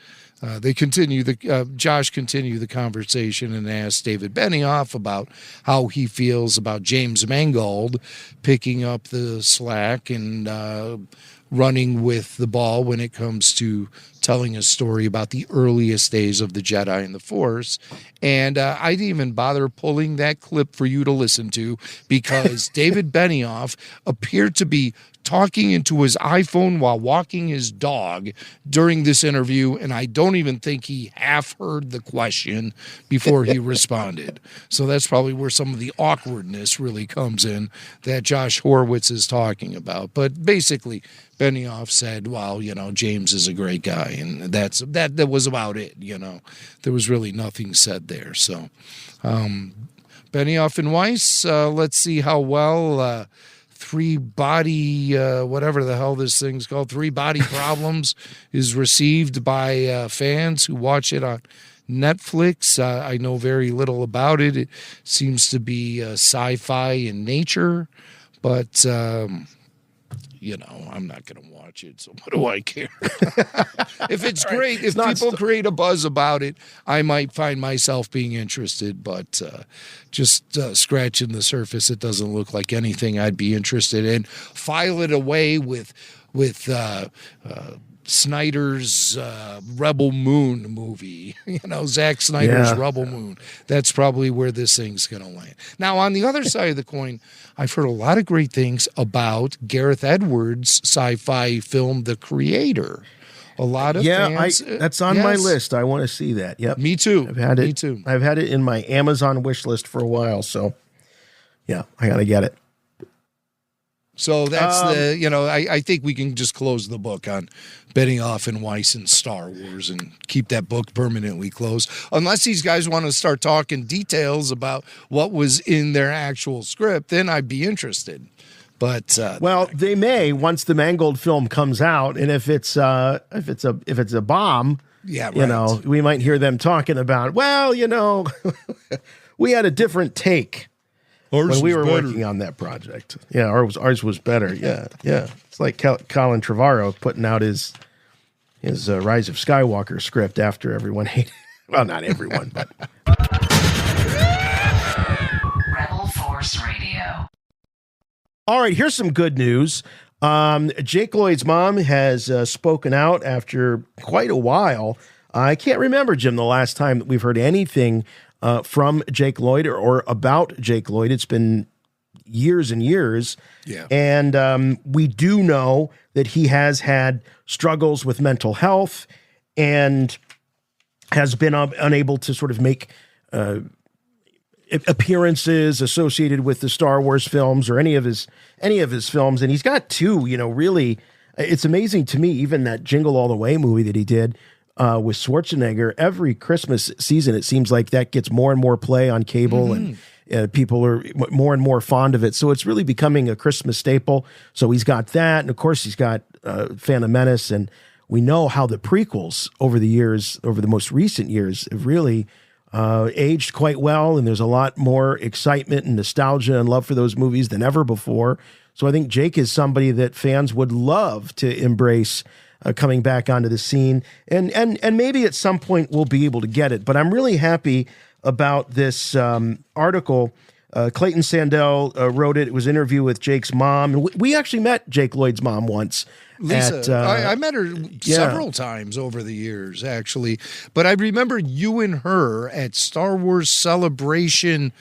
Josh continued the conversation and asked David Benioff about how he feels about James Mangold picking up the slack and running with the ball when it comes to telling a story about the earliest days of the Jedi and the Force. And I didn't even bother pulling that clip for you to listen to, because David Benioff appeared to be talking into his iPhone while walking his dog during this interview, and I don't even think he half heard the question before he responded. So that's probably where some of the awkwardness really comes in that Josh Horowitz is talking about. But basically, Benioff said, well, James is a great guy, and that was about it. There was really nothing said there. So Benioff and Weiss, let's see how well Three Body, whatever the hell this thing's called, Three Body Problems is received by fans who watch it on Netflix. I know very little about it. It seems to be sci-fi in nature, but I'm not going to watch it, so what do I care? If it's great, if people create a buzz about it, I might find myself being interested, but just scratching the surface, it doesn't look like anything I'd be interested in. File it away with Snyder's Rebel Moon movie, Zack Snyder's Rebel Moon. That's probably where this thing's going to land. Now, on the other side of the coin, I've heard a lot of great things about Gareth Edwards' sci-fi film, The Creator. A lot of fans. That's on my list. I want to see that. Yep. Me too. I've had it. Me too. I've had it in my Amazon wish list for a while, so yeah, I got to get it. So that's I think we can just close the book on Benioff and Weiss and Star Wars and keep that book permanently closed. Unless these guys want to start talking details about what was in their actual script, then I'd be interested. But they may, once the Mangold film comes out, and if it's a bomb, we might hear them talking about, we had a different take. When we were working on that project. Yeah, ours was better. Yeah. It's like Colin Trevorrow putting out his Rise of Skywalker script after everyone hated it. Well, not everyone, but. Rebel Force Radio. All right, here's some good news. Jake Lloyd's mom has spoken out after quite a while. I can't remember, Jim, the last time that we've heard anything from Jake Lloyd or about Jake Lloyd. It's been years and years. Yeah. And we do know that he has had struggles with mental health and has been unable to sort of make appearances associated with the Star Wars films or any of his films. And he's got two, really, it's amazing to me, even that Jingle All the Way movie that he did with Schwarzenegger. Every Christmas season, it seems like that gets more and more play on cable, and people are more and more fond of it. So it's really becoming a Christmas staple. So he's got that. And of course, he's got Phantom Menace. And we know how the prequels over the most recent years, have really aged quite well. And there's a lot more excitement and nostalgia and love for those movies than ever before. So I think Jake is somebody that fans would love to embrace coming back onto the scene. And maybe at some point we'll be able to get it. But I'm really happy about this article. Clayton Sandell wrote it. It was an interview with Jake's mom. And we actually met Jake Lloyd's mom once. Lisa, I met her several times over the years, actually. But I remember you and her at Star Wars Celebration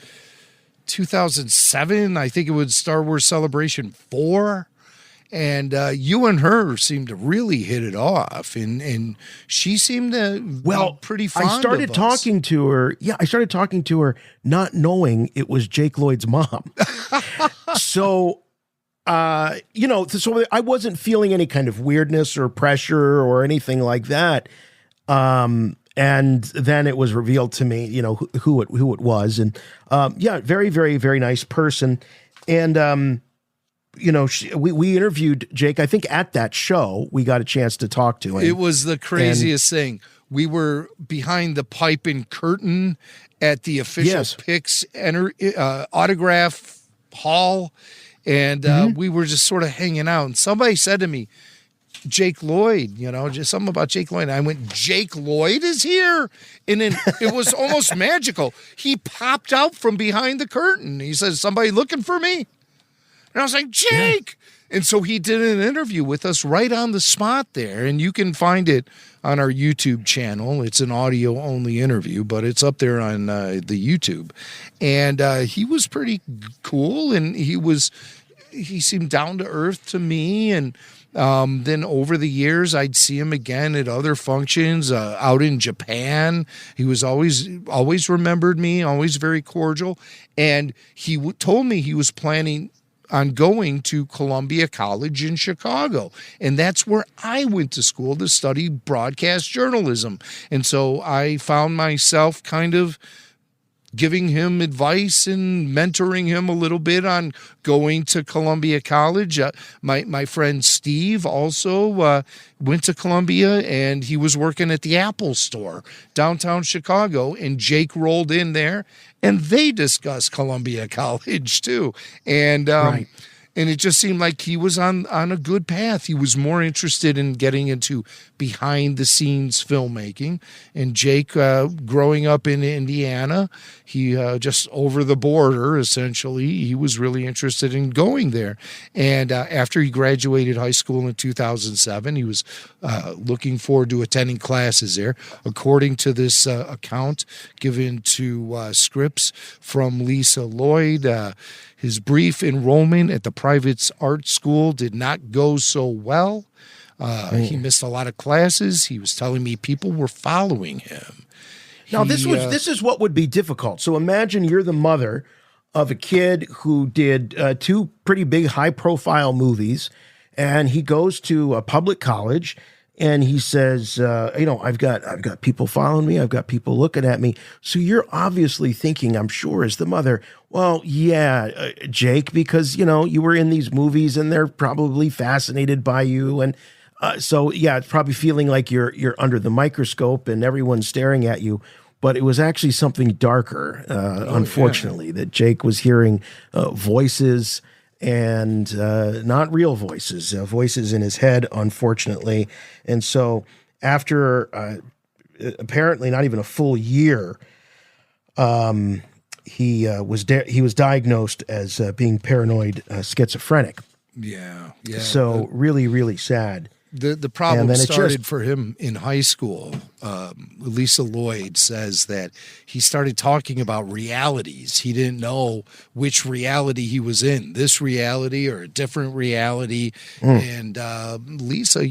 2007. I think it was Star Wars Celebration 4. And you and her seemed to really hit it off. And she seemed to be pretty fond of us. I started talking to her. Yeah, I started talking to her not knowing it was Jake Lloyd's mom. So... so I wasn't feeling any kind of weirdness or pressure or anything like that. And then it was revealed to me, who it was. And, very, very, very nice person. And, we interviewed Jake, I think at that show, we got a chance to talk to him. It was the craziest thing. We were behind the pipe and curtain at the official Pix autograph hall. And we were just sort of hanging out. And somebody said to me, Jake Lloyd, just something about Jake Lloyd. And I went, Jake Lloyd is here? And then it was almost magical. He popped out from behind the curtain. He said, somebody looking for me? And I was like, Jake! Yeah. And so he did an interview with us right on the spot there. And you can find it on our YouTube channel. It's an audio-only interview, but it's up there on the YouTube. And he was pretty cool, and he seemed down to earth to me. And then over the years, I'd see him again at other functions out in Japan. He was always remembered me, always very cordial. And he told me he was planning on going to Columbia College in Chicago. And that's where I went to school to study broadcast journalism. And so I found myself kind of giving him advice and mentoring him a little bit on going to Columbia College. My friend Steve also went to Columbia, and he was working at the Apple store downtown Chicago, and Jake rolled in there, and they discussed Columbia College too. And and it just seemed like he was on a good path. He was more interested in getting into behind-the-scenes filmmaking. And Jake, growing up in Indiana, he just over the border, essentially, he was really interested in going there. And after he graduated high school in 2007, he was looking forward to attending classes there. According to this account given to Scripps from Lisa Lloyd, his brief enrollment at the private art school did not go so well. He missed a lot of classes. He was telling me people were following him. Now, this is what would be difficult. So imagine you're the mother of a kid who did two pretty big high-profile movies, and he goes to a public college, and he says, I've got people following me. I've got people looking at me. So you're obviously thinking, I'm sure, as the mother, well, yeah, Jake, because, you were in these movies and they're probably fascinated by you. And so, yeah, it's probably feeling like you're under the microscope and everyone's staring at you. But it was actually something darker, unfortunately, that Jake was hearing voices and not real voices, voices in his head, unfortunately. And so after apparently not even a full year, he was diagnosed as being paranoid schizophrenic. Yeah. So really, really sad. The problem started for him in high school. Lisa Lloyd says that he started talking about realities. He didn't know which reality he was in, this reality or a different reality. And Lisa,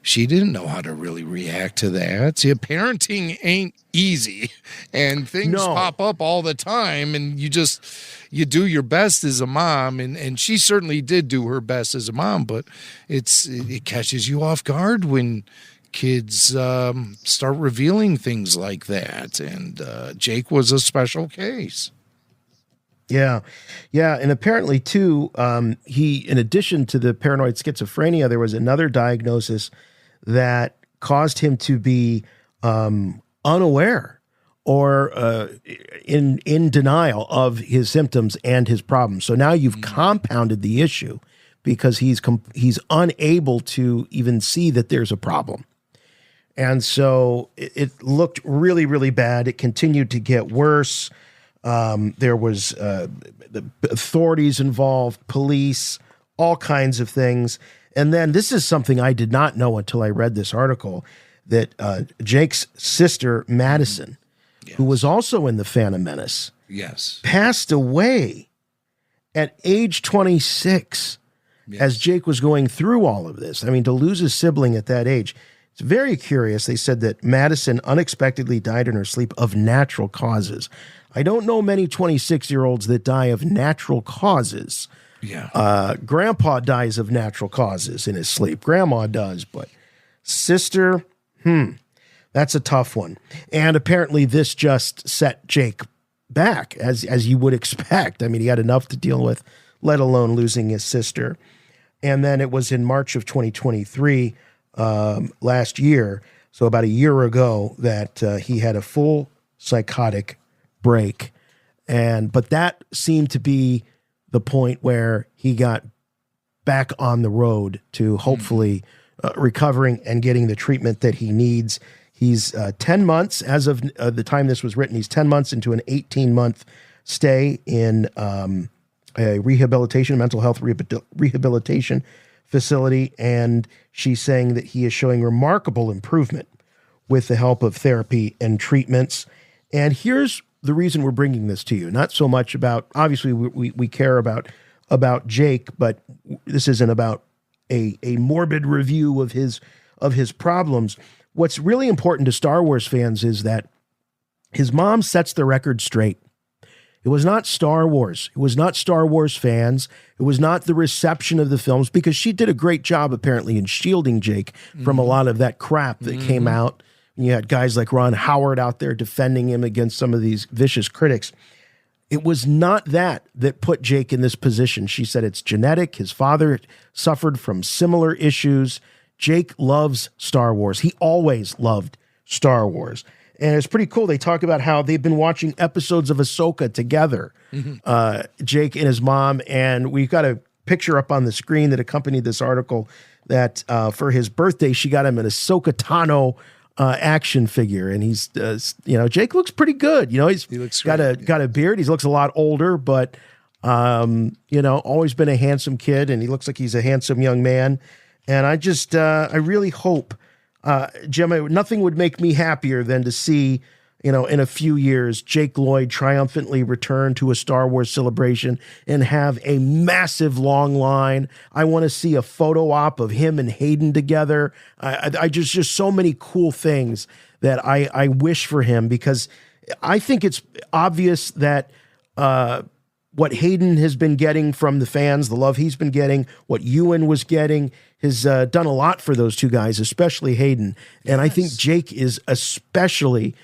she didn't know how to really react to that. See, parenting ain't easy, and things pop up all the time, and you do your best as a mom, and she certainly did do her best as a mom, but it catches you off guard when kids start revealing things like that, and Jake was a special case. Yeah, and apparently too, he, in addition to the paranoid schizophrenia, there was another diagnosis that caused him to be unaware or in denial of his symptoms and his problems. So now you've compounded the issue because he's unable to even see that there's a problem. And so it looked really, really bad. It continued to get worse. There was the authorities involved, police, all kinds of things. And then this is something I did not know until I read this article, that Jake's sister, Madison, who was also in The Phantom Menace, passed away at age 26 as Jake was going through all of this. I mean, to lose a sibling at that age, it's very curious. They said that Madison unexpectedly died in her sleep of natural causes. I don't know many 26-year-olds that die of natural causes. Grandpa dies of natural causes in his sleep. Grandma does, but sister, that's a tough one. And apparently this just set Jake back, as you would expect. I mean, he had enough to deal with, let alone losing his sister. And then it was in March of 2023, last year, so about a year ago, that he had a full psychotic break. But that seemed to be the point where he got back on the road to hopefully recovering and getting the treatment that he needs. He's 10 months, as of the time this was written, he's 10 months into an 18-month stay in a mental health rehabilitation facility. And she's saying that he is showing remarkable improvement with the help of therapy and treatments. And here's the reason we're bringing this to you. Not so much about, obviously we care about Jake, but this isn't about a morbid review of his problems. What's really important to Star Wars fans is that his mom sets the record straight. It was not Star Wars. It was not Star Wars fans. It was not the reception of the films, because she did a great job apparently in shielding Jake from a lot of that crap that came out. You had guys like Ron Howard out there defending him against some of these vicious critics. It was not that put Jake in this position. She said it's genetic. His father suffered from similar issues. Jake loves Star Wars. He always loved Star Wars. And it's pretty cool. They talk about how they've been watching episodes of AHSOKA together, Jake and his mom. And we've got a picture up on the screen that accompanied this article that for his birthday, she got him an AHSOKA Tano action figure, and he's Jake looks pretty good. He looks got a beard. He looks a lot older, but always been a handsome kid, and he looks like he's a handsome young man. And I really hope, Jim, nothing would make me happier than to see, in a few years, Jake Lloyd triumphantly return to a Star Wars celebration and have a massive long line. I want to see a photo op of him and Hayden together. I just so many cool things that I wish for him, because I think it's obvious that what Hayden has been getting from the fans, the love he's been getting, what Ewan was getting, has done a lot for those two guys, especially Hayden. And I think Jake is especially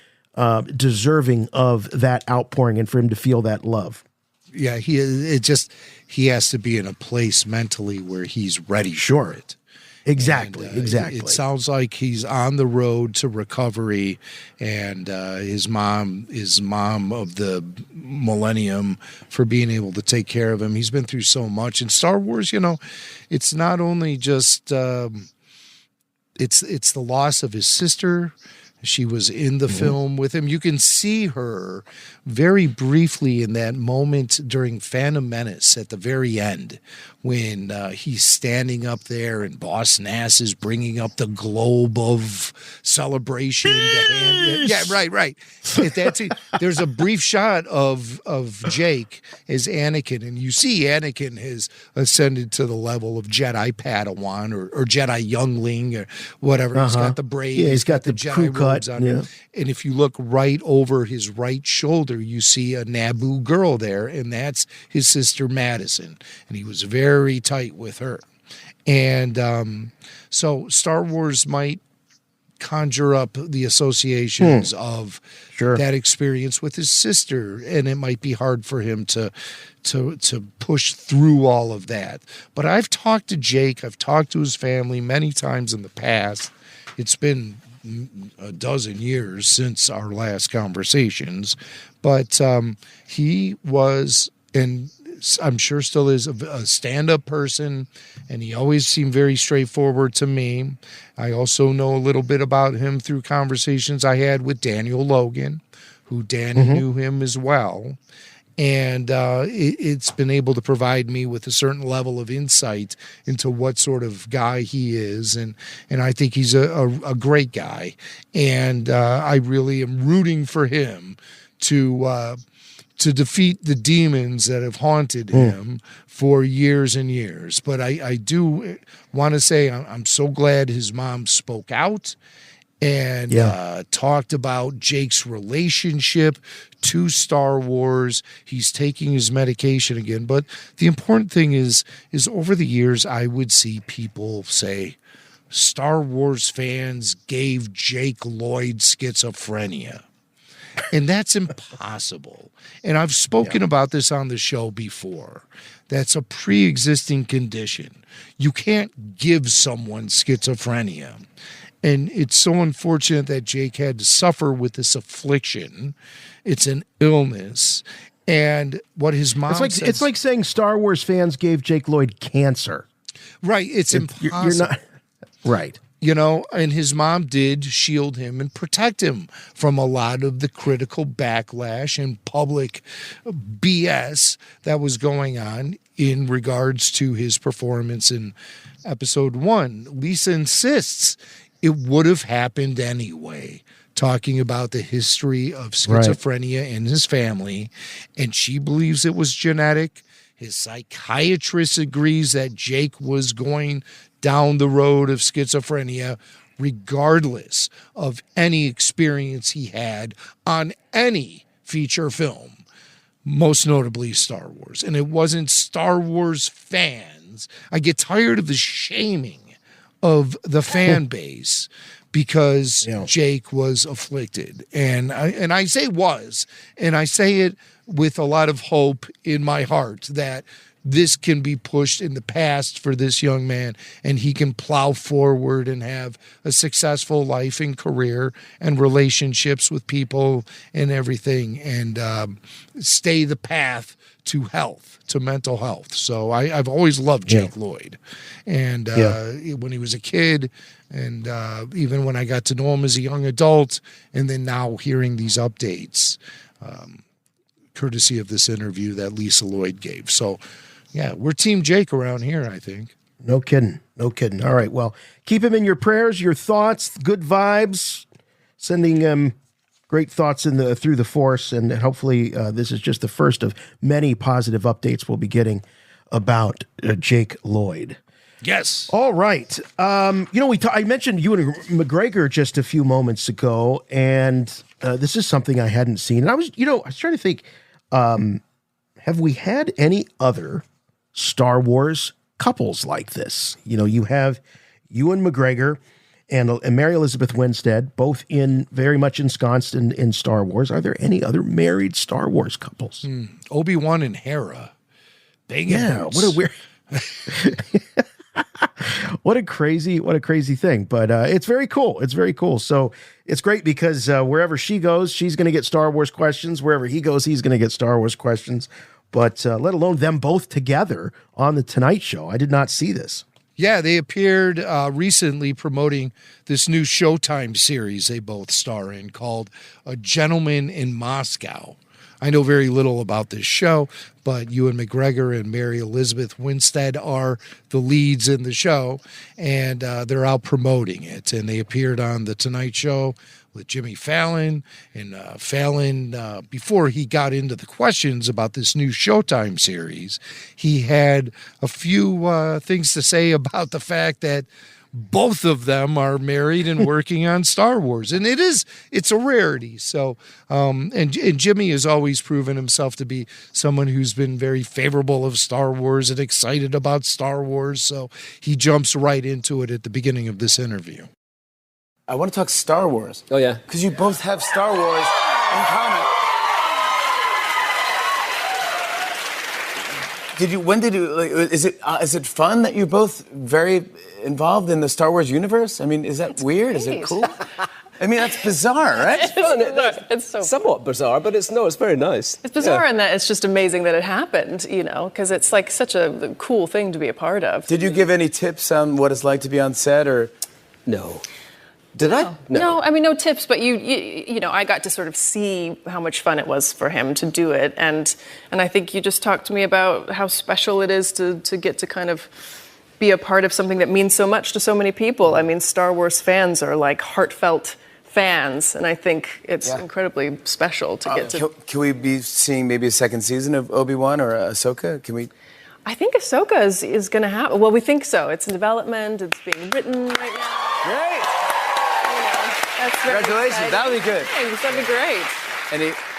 deserving of that outpouring and for him to feel that love. Yeah, he has to be in a place mentally where he's ready for it. Exactly. It sounds like he's on the road to recovery, and his mom is mom of the millennium for being able to take care of him. He's been through so much. In Star Wars, it's not only just it's the loss of his sister. She was in the film with him. You can see her very briefly in that moment during Phantom Menace at the very end when he's standing up there and Boss Nass is bringing up the globe of celebration. Yeah, right. There's a brief shot of Jake as Anakin, and you see Anakin has ascended to the level of Jedi Padawan or Jedi youngling or whatever. He's got the braids. Yeah, he's got the Jedi crew cut. on him. And if you look right over his right shoulder, you see a Naboo girl there, and that's his sister Madison. And he was very tight with her. And so Star Wars might conjure up the associations of that experience with his sister, and it might be hard for him to push through all of that. But I've talked to Jake, I've talked to his family many times in the past. It's been a dozen years since our last conversations, but he was, and I'm sure still is, a stand-up person, and he always seemed very straightforward to me. I also know a little bit about him through conversations I had with Daniel Logan, who Danny knew him as well. And it's been able to provide me with a certain level of insight into what sort of guy he is. And I think he's a great guy. And I really am rooting for him to defeat the demons that have haunted him for years and years. But I do want to say I'm so glad his mom spoke out and talked about Jake's relationship to Star Wars. He's taking his medication again. But the important thing is over the years, I would see people say, Star Wars fans gave Jake Lloyd schizophrenia. And that's impossible. And I've spoken about this on the show before. That's a pre-existing condition. You can't give someone schizophrenia. And it's so unfortunate that Jake had to suffer with this affliction. It's an illness. And what his mom says... It's like saying Star Wars fans gave Jake Lloyd cancer. Right. It's impossible. You're not... Right. You know, and his mom did shield him and protect him from a lot of the critical backlash and public BS that was going on in regards to his performance in episode 1. Lisa insists it would have happened anyway, talking about the history of schizophrenia in his family, and she believes it was genetic. His psychiatrist agrees that Jake was going down the road of schizophrenia regardless of any experience he had on any feature film, most notably Star Wars. And it wasn't Star Wars fans. I get tired of the shaming of the fan base because Jake was afflicted. And I say was, and I say it with a lot of hope in my heart that this can be pushed in the past for this young man, and he can plow forward and have a successful life and career and relationships with people and everything, and stay the path to health, to mental health. So I've always loved Jake Lloyd. And when he was a kid, and even when I got to know him as a young adult, and then now hearing these updates, courtesy of this interview that Lisa Lloyd gave. So, yeah, we're Team Jake around here, I think. No kidding. No kidding. All right. Well, keep him in your prayers, your thoughts, good vibes, sending great thoughts through the force. And hopefully this is just the first of many positive updates we'll be getting about Jake Lloyd. Yes. All right. I mentioned Ewan McGregor just a few moments ago, and this is something I hadn't seen. And I was trying to think, have we had any other Star Wars couples like this? You know, you have Ewan McGregor and Mary Elizabeth Winstead, both very much ensconced in Star Wars. Are there any other married Star Wars couples? Obi-Wan and Hera. What a weird... What a crazy thing. But it's very cool. It's very cool. So it's great because wherever she goes, she's going to get Star Wars questions. Wherever he goes, he's going to get Star Wars questions. But let alone them both together on The Tonight Show. I did not see this. Yeah, they appeared recently promoting this new Showtime series they both star in called A Gentleman in Moscow. I know very little about this show, but Ewan McGregor and Mary Elizabeth Winstead are the leads in the show, and they're out promoting it. And they appeared on The Tonight Show with Jimmy Fallon. And Fallon, before he got into the questions about this new Showtime series, he had a few things to say about the fact that both of them are married and working on Star Wars. And it's a rarity. So, and Jimmy has always proven himself to be someone who's been very favorable of Star Wars and excited about Star Wars. So he jumps right into it at the beginning of this interview. I want to talk Star Wars. Oh, yeah? Because you both have Star Wars in common. Is it fun that you're both very involved in the Star Wars universe? I mean, is that weird? Is it cool? I mean, that's bizarre, right? It's fun. It's somewhat bizarre, but it's very nice. It's bizarre in that it's just amazing that it happened, because it's like such a cool thing to be a part of. Did you give any tips on what it's like to be on set, or? No. Did I? No, I mean, no tips, but I got to sort of see how much fun it was for him to do it, and I think you just talked to me about how special it is to get to kind of be a part of something that means so much to so many people. I mean, Star Wars fans are like heartfelt fans, and I think it's incredibly special to get to. Can we be seeing maybe a second season of Obi-Wan or AHSOKA? Can we? I think AHSOKA is going to happen. Well, we think so. It's in development. It's being written right now. Great. Congratulations. That'll be good. Thanks. That'd be great.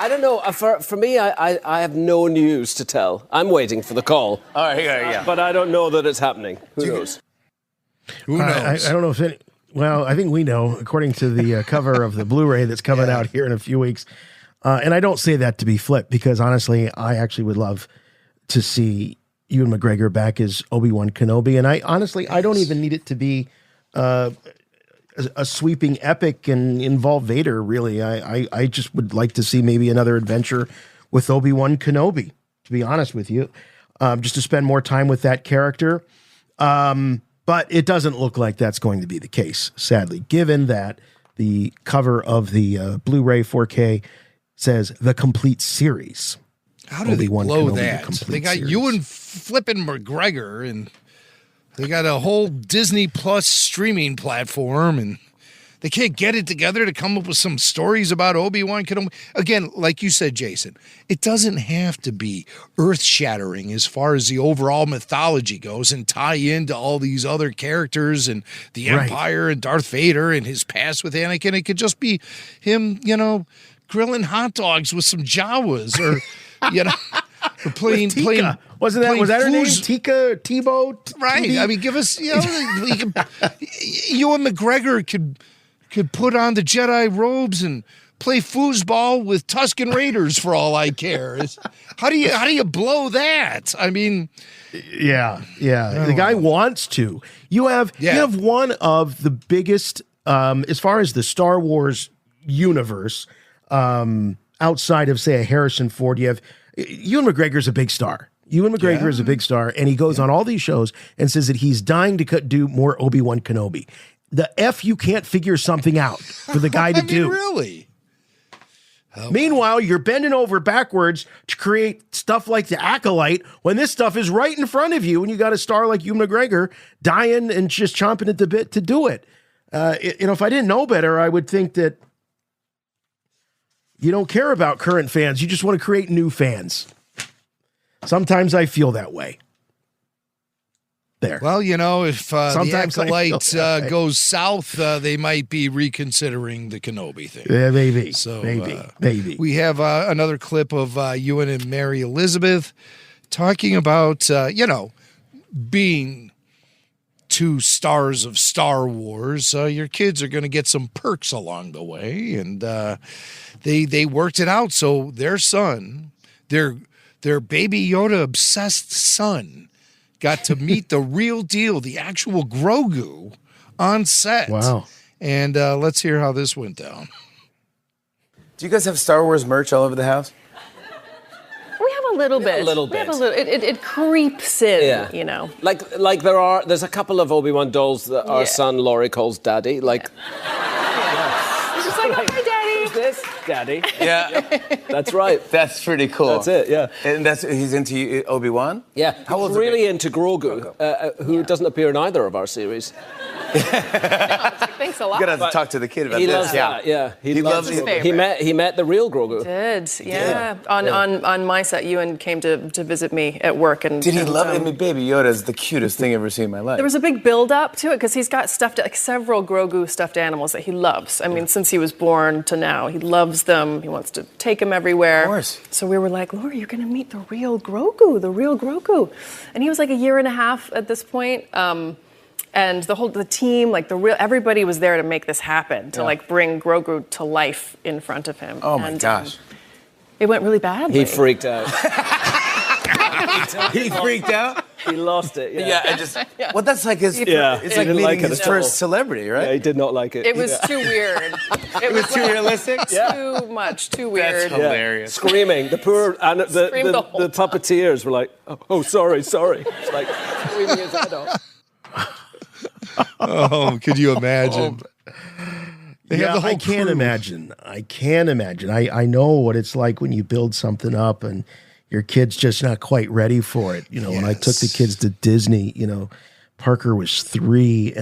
I don't know. For me, I have no news to tell. I'm waiting for the call. All right, yeah. But I don't know that it's happening. Who knows? Who knows? I don't know if any. Well, I think we know, according to the cover of the Blu-ray that's coming out here in a few weeks. And I don't say that to be flip, because honestly, I actually would love to see Ewan McGregor back as Obi-Wan Kenobi. And I don't even need it to be a sweeping epic and involve Vader, really. I just would like to see maybe another adventure with Obi-Wan Kenobi, to be honest with you, just to spend more time with that character. But it doesn't look like that's going to be the case, sadly, given that the cover of the Blu-ray 4K says the complete series. How do they blow that? They got Ewan flipping McGregor, and they got a whole Disney Plus streaming platform, and they can't get it together to come up with some stories about Obi-Wan Kenobi. Again, like you said, Jason, it doesn't have to be earth-shattering as far as the overall mythology goes and tie into all these other characters and the Empire and Darth Vader and his past with Anakin. It could just be him, grilling hot dogs with some Jawas, or, or playing. Was that her name? Tika, Tebow? Right. TV? I mean, give us, Ewan McGregor could put on the Jedi robes and play foosball with Tusken Raiders for all I care. How do you blow that? I mean, yeah. The guy wants to. You have one of the biggest, as far as the Star Wars universe, outside of, say, a Harrison Ford. You have Ewan McGregor's a big star. Ewan McGregor is a big star, and he goes on all these shows and says that he's dying to do more Obi-Wan Kenobi. The F you can't figure something out for the guy to do. Really? Meanwhile, you're bending over backwards to create stuff like The Acolyte when this stuff is right in front of you, and you got a star like Ewan McGregor dying and just chomping at the bit to do it. If I didn't know better, I would think that you don't care about current fans. You just want to create new fans. Sometimes I feel that way. There. Well, if the Acolyte goes south, they might be reconsidering the Kenobi thing. Yeah, maybe. So maybe. We have another clip of Ewan and Mary Elizabeth talking about, being two stars of Star Wars. Your kids are going to get some perks along the way, and they worked it out. So their son, their Baby Yoda obsessed son, got to meet the real deal, the actual Grogu, on set. Wow. And let's hear how this went down. Do you guys have Star Wars merch all over the house? We have a little bit. A little bit. It creeps in, Yeah. you know. Like there's a couple of Obi-Wan dolls that our son Laurie calls Daddy. Like, It's just like, oh, hi, Daddy. who's this? Daddy. Yeah. That's right. That's pretty cool. That's it, yeah. And he's into Obi-Wan? Yeah. How old's He's really into Grogu, who doesn't appear in either of our series. Thanks a lot. You're going to have to talk to the kid about He this. loves that, yeah. He loves it. He met the real Grogu. Did, yeah. On my set, Ewan came to visit me at work. And Did he love it? I mean, Baby Yoda is the cutest thing I've ever seen in my life. There was a big build-up to it because he's got several Grogu stuffed animals that he loves. I mean, since he was born to now, he loves them. He wants to take them everywhere. Of course. So we were like, Laura, you're going to meet the real Grogu. And he was like a year and a half at this point. And the team, everybody was there to make this happen, to bring Grogu to life in front of him. Oh my gosh. It went really badly. He freaked out. He freaked out? He lost it. Well, that's like his. It's like meeting his first celebrity, right? Yeah, he did not like it. It was too weird. It was too realistic. Too much, too weird. That's hilarious. Screaming. The poor the puppeteers were like, "Oh, sorry." It's like screaming his head off. Oh, could you imagine? I can't imagine. I know what it's like when you build something up and your kid's just not quite ready for it. You know, when I took the kids to Disney, Parker was 3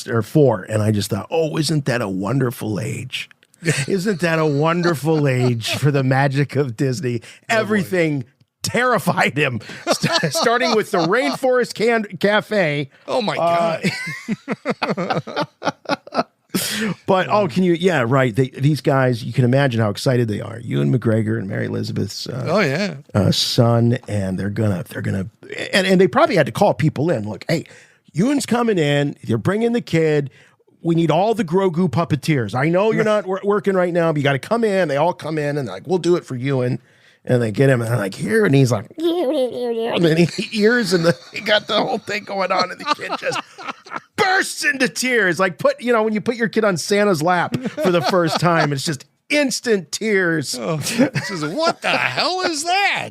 or 4, and I just thought, oh, isn't that a wonderful age? Isn't that a wonderful age for the magic of Disney? Everything terrified him, starting with the Rainforest Cafe. Oh my God. But can you? Yeah, right. These guys, you can imagine how excited they are. Ewan McGregor and Mary Elizabeth's son, and they're gonna, and they probably had to call people in. Look, hey, Ewan's coming in. You're bringing the kid. We need all the Grogu puppeteers. I know you're not working right now, but you got to come in. They all come in, and they're like, we'll do it for Ewan. And they get him, and they're like, here, and he's like, and then he ears, and he got the whole thing going on, and the kid just bursts into tears. Like when you put your kid on Santa's lap for the first time, it's just instant tears. Oh, what the hell is that?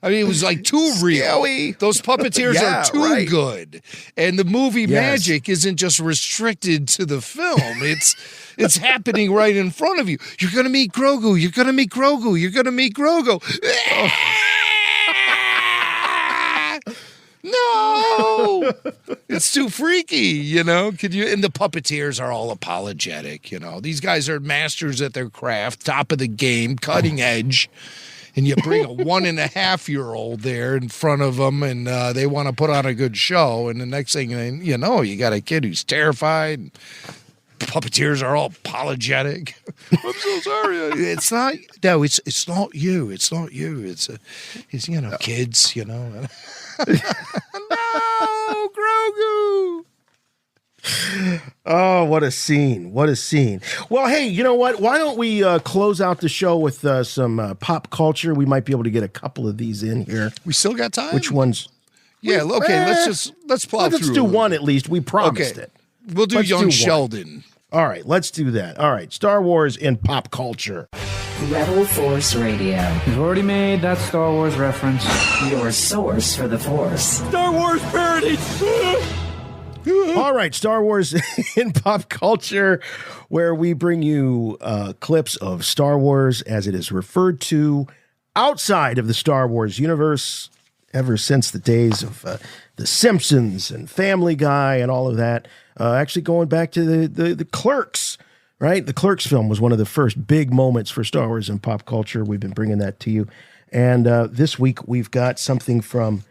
I mean, it was like too real. Scary. Those puppeteers are too good. And the movie magic isn't just restricted to the film. It's happening right in front of you. You're going to meet Grogu. You're going to meet Grogu. You're going to meet Grogu. No, it's too freaky, Could you? And the puppeteers are all apologetic, These guys are masters at their craft, top of the game, cutting edge. And you bring a 1.5-year-old there in front of them, and they want to put on a good show. And the next thing you know, you got a kid who's terrified. And puppeteers are all apologetic. I'm so sorry. It's not. No, it's not you. It's not you. It's kids. No, Grogu. Oh, what a scene. What a scene. Well, hey, you know what? Why don't we close out the show with some pop culture? We might be able to get a couple of these in here. We still got time? Which ones? Yeah, okay, let's plow through. Let's do one at least. We promised it. We'll do Young Sheldon. All right, let's do that. All right, Star Wars in pop culture. Rebel Force Radio. We've already made that Star Wars reference. Your source for the Force. Star Wars parody! All right, Star Wars in pop culture, where we bring you clips of Star Wars as it is referred to outside of the Star Wars universe ever since the days of The Simpsons and Family Guy and all of that. Actually going back to the Clerks, right? The Clerks film was one of the first big moments for Star Wars in pop culture. We've been bringing that to you. And this week we've got something from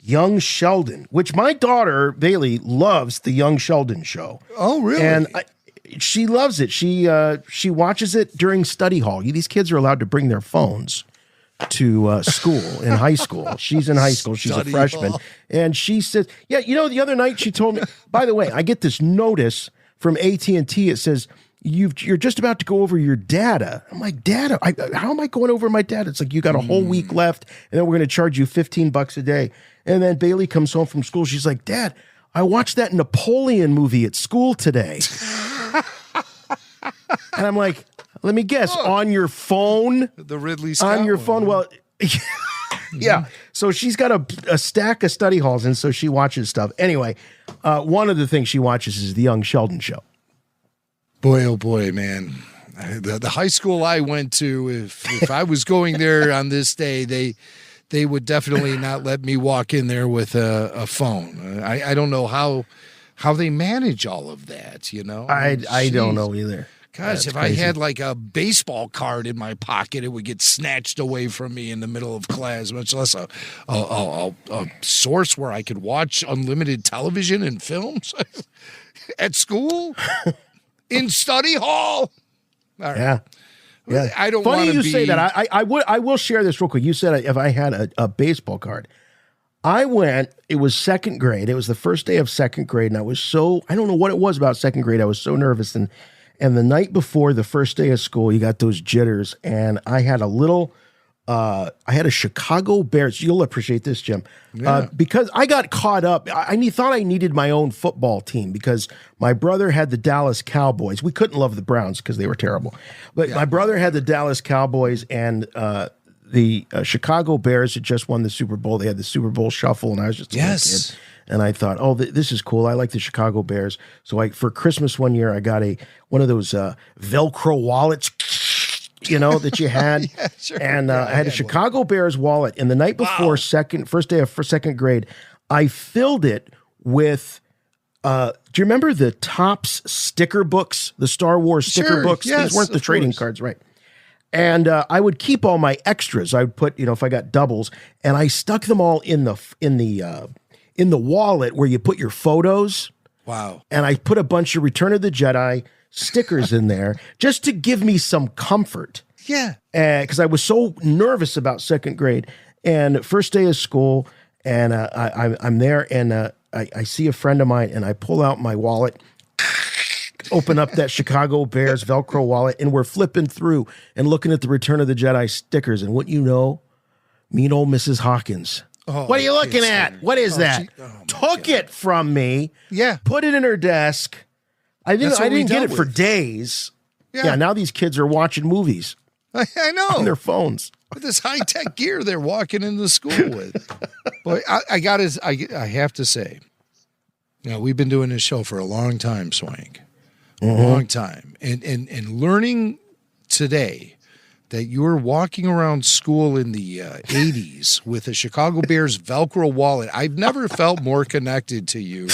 Young Sheldon, which my daughter, Bailey, loves the Young Sheldon show. Oh, really? And she loves it. She watches it during study hall. These kids are allowed to bring their phones to school in high school. She's in high school. She's a freshman. And she says, the other night she told me, by the way, I get this notice from AT&T. It says, you're just about to go over your data. I'm like, data? How am I going over my data? It's like, you got a whole week left, and then we're going to charge you $15 a day. And then Bailey comes home from school. She's like, Dad, I watched that Napoleon movie at school today. And I'm like, let me guess, on your phone? The Ridley Scott on your one. phone? Well, Yeah. So she's got a stack of study halls, and so she watches stuff. Anyway, one of the things she watches is the Young Sheldon show. Boy, oh boy, man. The high school I went to, if I was going there on this day, they would definitely not let me walk in there with a phone. I don't know how they manage all of that, you know? I don't know either. Gosh, if I had like a baseball card in my pocket, it would get snatched away from me in the middle of class, much less a source where I could watch unlimited television and films at school, in study hall. All right. Yeah. Yeah. I don't Funny you be... say that. I will share this real quick. You said if I had a baseball card. I went, it was second grade. It was the first day of second grade, and I was I don't know what it was about second grade. I was so nervous. And the night before the first day of school, you got those jitters, and I had I had a Chicago Bears. You'll appreciate this, Jim. Yeah. Because I got caught up. I thought I needed my own football team because my brother had the Dallas Cowboys. We couldn't love the Browns because they were terrible. But my brother had the Dallas Cowboys, and the Chicago Bears had just won the Super Bowl. They had the Super Bowl shuffle, and I was just a little kid. And I thought, oh, this is cool. I like the Chicago Bears. So for Christmas one year, I got one of those Velcro wallets, that you had. Yeah, sure. And I had a Chicago Bears wallet. And the night before first day of second grade, I filled it with, do you remember the Topps sticker books, the Star Wars sticker books? Yes, these weren't the trading cards, right? And I would keep all my extras. I would put, if I got doubles, and I stuck them all in the wallet where you put your photos. Wow. And I put a bunch of Return of the Jedi stickers in there just to give me some comfort. Yeah. Because I was so nervous about second grade. And first day of school, and I'm there, and I see a friend of mine, and I pull out my wallet, open up that Chicago Bears Velcro wallet, and we're flipping through and looking at the Return of the Jedi stickers. And wouldn't you know, mean old Mrs. Hawkins. Oh, what are you looking at? What is that? Took it from me. Yeah. Put it in her desk. I didn't get it for days. Yeah. Now these kids are watching movies. I know. On their phones. With this high-tech gear they're walking into school with. But I have to say, we've been doing this show for a long time, Swank. A long time. And learning today that you were walking around school in the 80s with a Chicago Bears Velcro wallet. I've never felt more connected to you.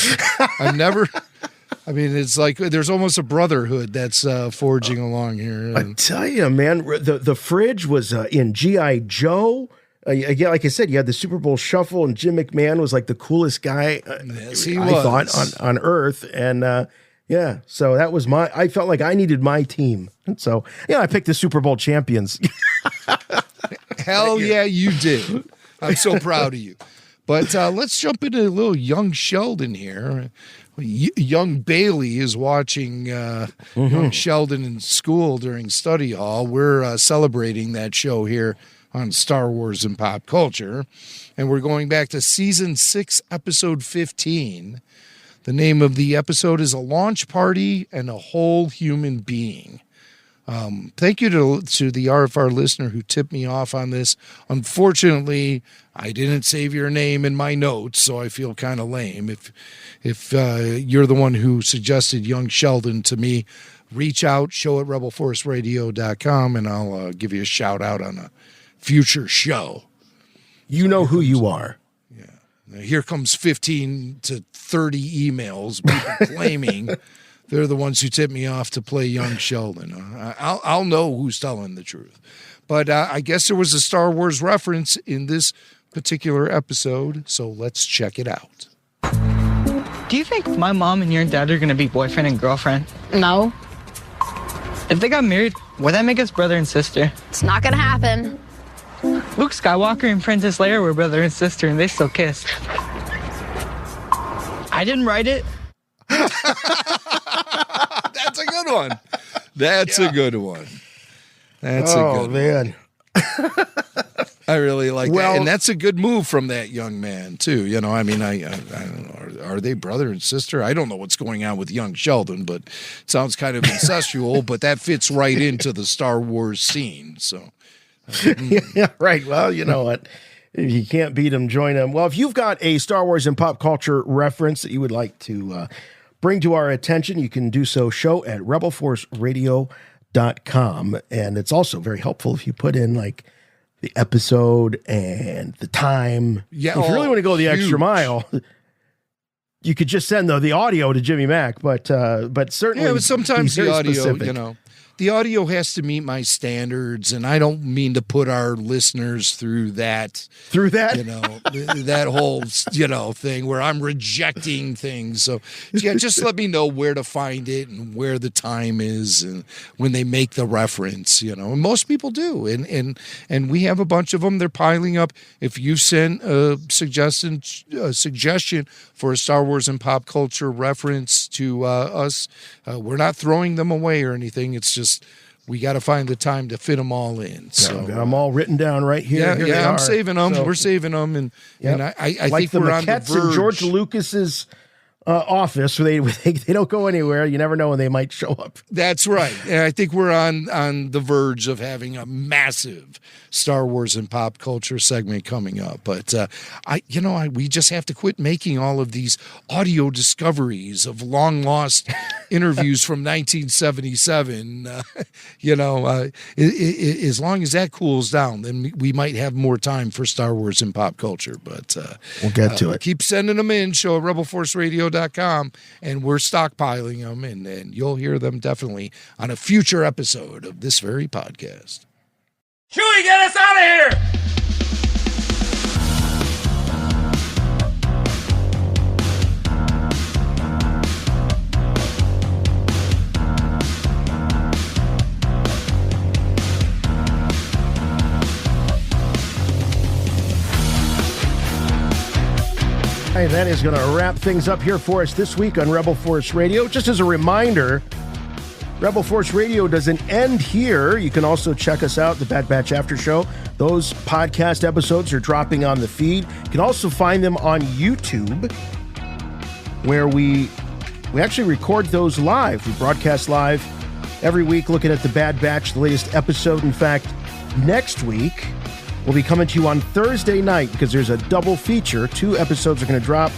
It's like there's almost a brotherhood that's forging along here. I tell you, man, the fridge was in G.I. Joe. Again, like I said, you had the Super Bowl shuffle, and Jim McMahon was like the coolest guy I thought on earth. And so that was I felt like I needed my team. And so, I picked the Super Bowl champions. Hell yeah, you did. I'm so proud of you. But let's jump into a little young Sheldon here. Young Bailey is watching young Sheldon in school during study hall. We're celebrating that show here on Star Wars and Pop Culture. And we're going back to season 6, episode 15. The name of the episode is A Launch Party and a Whole Human Being. Thank you to the RFR listener who tipped me off on this. Unfortunately, I didn't save your name in my notes, so I feel kind of lame. If you're the one who suggested young Sheldon to me, reach out, show at rebelforceradio.com, and I'll give you a shout out on a future show. You know who you are. Now, here comes 15 to 30 emails people claiming they're the ones who tipped me off to play young Sheldon. I'll know who's telling the truth. But I guess there was a Star Wars reference in this particular episode, so let's check it out. Do you think my mom and your dad are going to be boyfriend and girlfriend? No. If they got married, would that make us brother and sister? It's not going to happen. Luke Skywalker and Princess Leia were brother and sister, and they still kissed. I didn't write it. That's a good one. That's a good one. That's a good man. I really like that. And that's a good move from that young man, too. I don't know. Are they brother and sister? I don't know what's going on with young Sheldon, but it sounds kind of incestual, but that fits right into the Star Wars scene. So, yeah, right. Well, you know what? If you can't beat them, join them. Well, if you've got a Star Wars and pop culture reference that you would like to bring to our attention, you can do so. Show at rebelforceradio.com. And it's also very helpful if you put in like the episode and the time. Yeah, if you really want to go the extra mile, you could just send the audio to Jimmy Mack, but certainly, but sometimes the audio, specific. The audio has to meet my standards, and I don't mean to put our listeners through that. That whole, thing where I'm rejecting things. So, yeah, just let me know where to find it and where the time is and when they make the reference, And most people do, and we have a bunch of them. They're piling up. If you send a suggestion for a Star Wars and pop culture reference to us, we're not throwing them away or anything. It's just we got to find the time to fit them all in. So I've got them all written down right here. Here I'm saving them. So, we're saving them, and I like think we're on the maquettes verge. In George Lucas's office, where they don't go anywhere. You never know when they might show up. That's right. And I think we're on the verge of having a massive Star Wars and pop culture segment coming up. But we just have to quit making all of these audio discoveries of long lost interviews from 1977. As long as that cools down, then we might have more time for Star Wars and pop culture. But we'll get to it. Keep sending them in. Show at rebelforceradio.com, and we're stockpiling them, and you'll hear them definitely on a future episode of this very podcast. Chewie, get us out of here! Hey, that is going to wrap things up here for us this week on Rebel Force Radio. Just as a reminder, Rebel Force Radio doesn't end here. You can also check us out, the Bad Batch After Show. Those podcast episodes are dropping on the feed. You can also find them on YouTube, where we actually record those live. We broadcast live every week looking at the Bad Batch, the latest episode. In fact, next week, we'll be coming to you on Thursday night because there's a double feature. 2 episodes are going to drop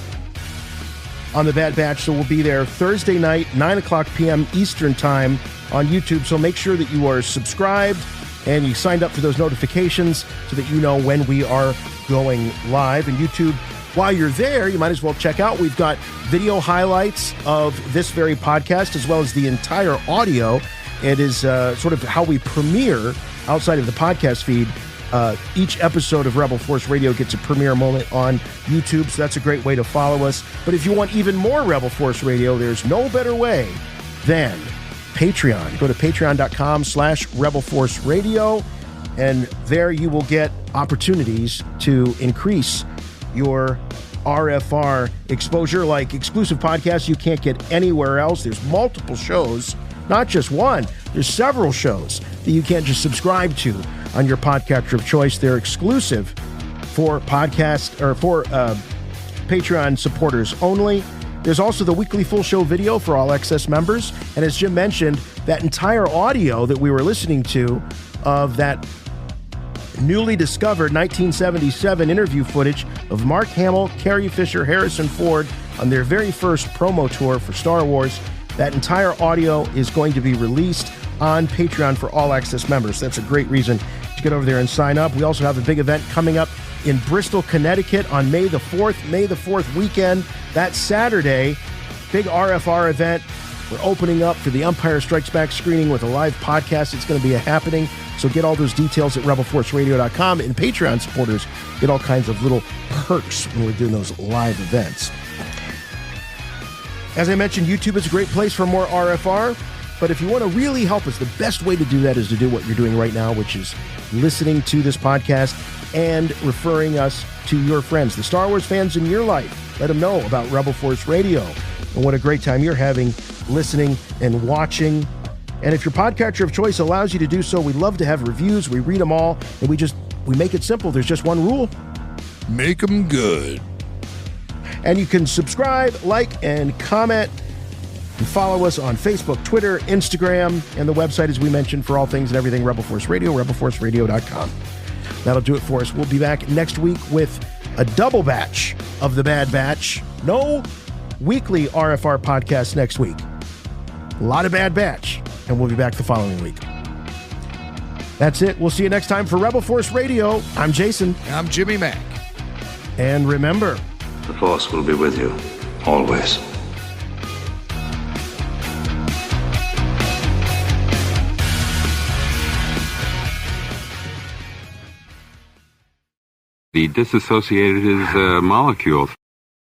on the Bad Batch, so we'll be there Thursday night, 9:00 p.m. Eastern Time on YouTube. So make sure that you are subscribed and you signed up for those notifications so that you know when we are going live. And YouTube, while you're there, you might as well check out. We've got video highlights of this very podcast as well as the entire audio. It is sort of how we premiere outside of the podcast feed. Each episode of Rebel Force Radio gets a premiere moment on YouTube, so that's a great way to follow us. But if you want even more Rebel Force Radio, there's no better way than Patreon. Go to patreon.com/Rebel Force Radio, and there you will get opportunities to increase your RFR exposure, like exclusive podcasts you can't get anywhere else. There's multiple shows, not just one. There's several shows that you can't just subscribe to on your podcatcher of choice. They're exclusive for podcast or for Patreon supporters only. There's also the weekly full show video for all access members. And as Jim mentioned, that entire audio that we were listening to of that newly discovered 1977 interview footage of Mark Hamill, Carrie Fisher, Harrison Ford on their very first promo tour for Star Wars. That entire audio is going to be released on Patreon for all access members. That's a great reason to get over there and sign up. We also have a big event coming up in Bristol, Connecticut on May the 4th weekend. That's Saturday. Big RFR event. We're opening up for the Empire Strikes Back screening with a live podcast. It's going to be a happening. So get all those details at rebelforceradio.com. And Patreon supporters get all kinds of little perks when we're doing those live events. As I mentioned, YouTube is a great place for more RFR. But if you want to really help us, the best way to do that is to do what you're doing right now, which is listening to this podcast and referring us to your friends, the Star Wars fans in your life. Let them know about Rebel Force Radio and what a great time you're having listening and watching. And if your podcatcher of choice allows you to do so, we love to have reviews. We read them all, and we make it simple. There's just one rule. Make them good. And you can subscribe, like, and comment. And follow us on Facebook, Twitter, Instagram, and the website, as we mentioned, for all things and everything Rebel Force Radio, rebelforceradio.com. That'll do it for us. We'll be back next week with a double batch of the Bad Batch. No weekly RFR podcast next week. A lot of Bad Batch, and we'll be back the following week. That's it. We'll see you next time for Rebel Force Radio. I'm Jason. I'm Jimmy Mack. And remember, the Force will be with you, always. The disassociated is a molecule.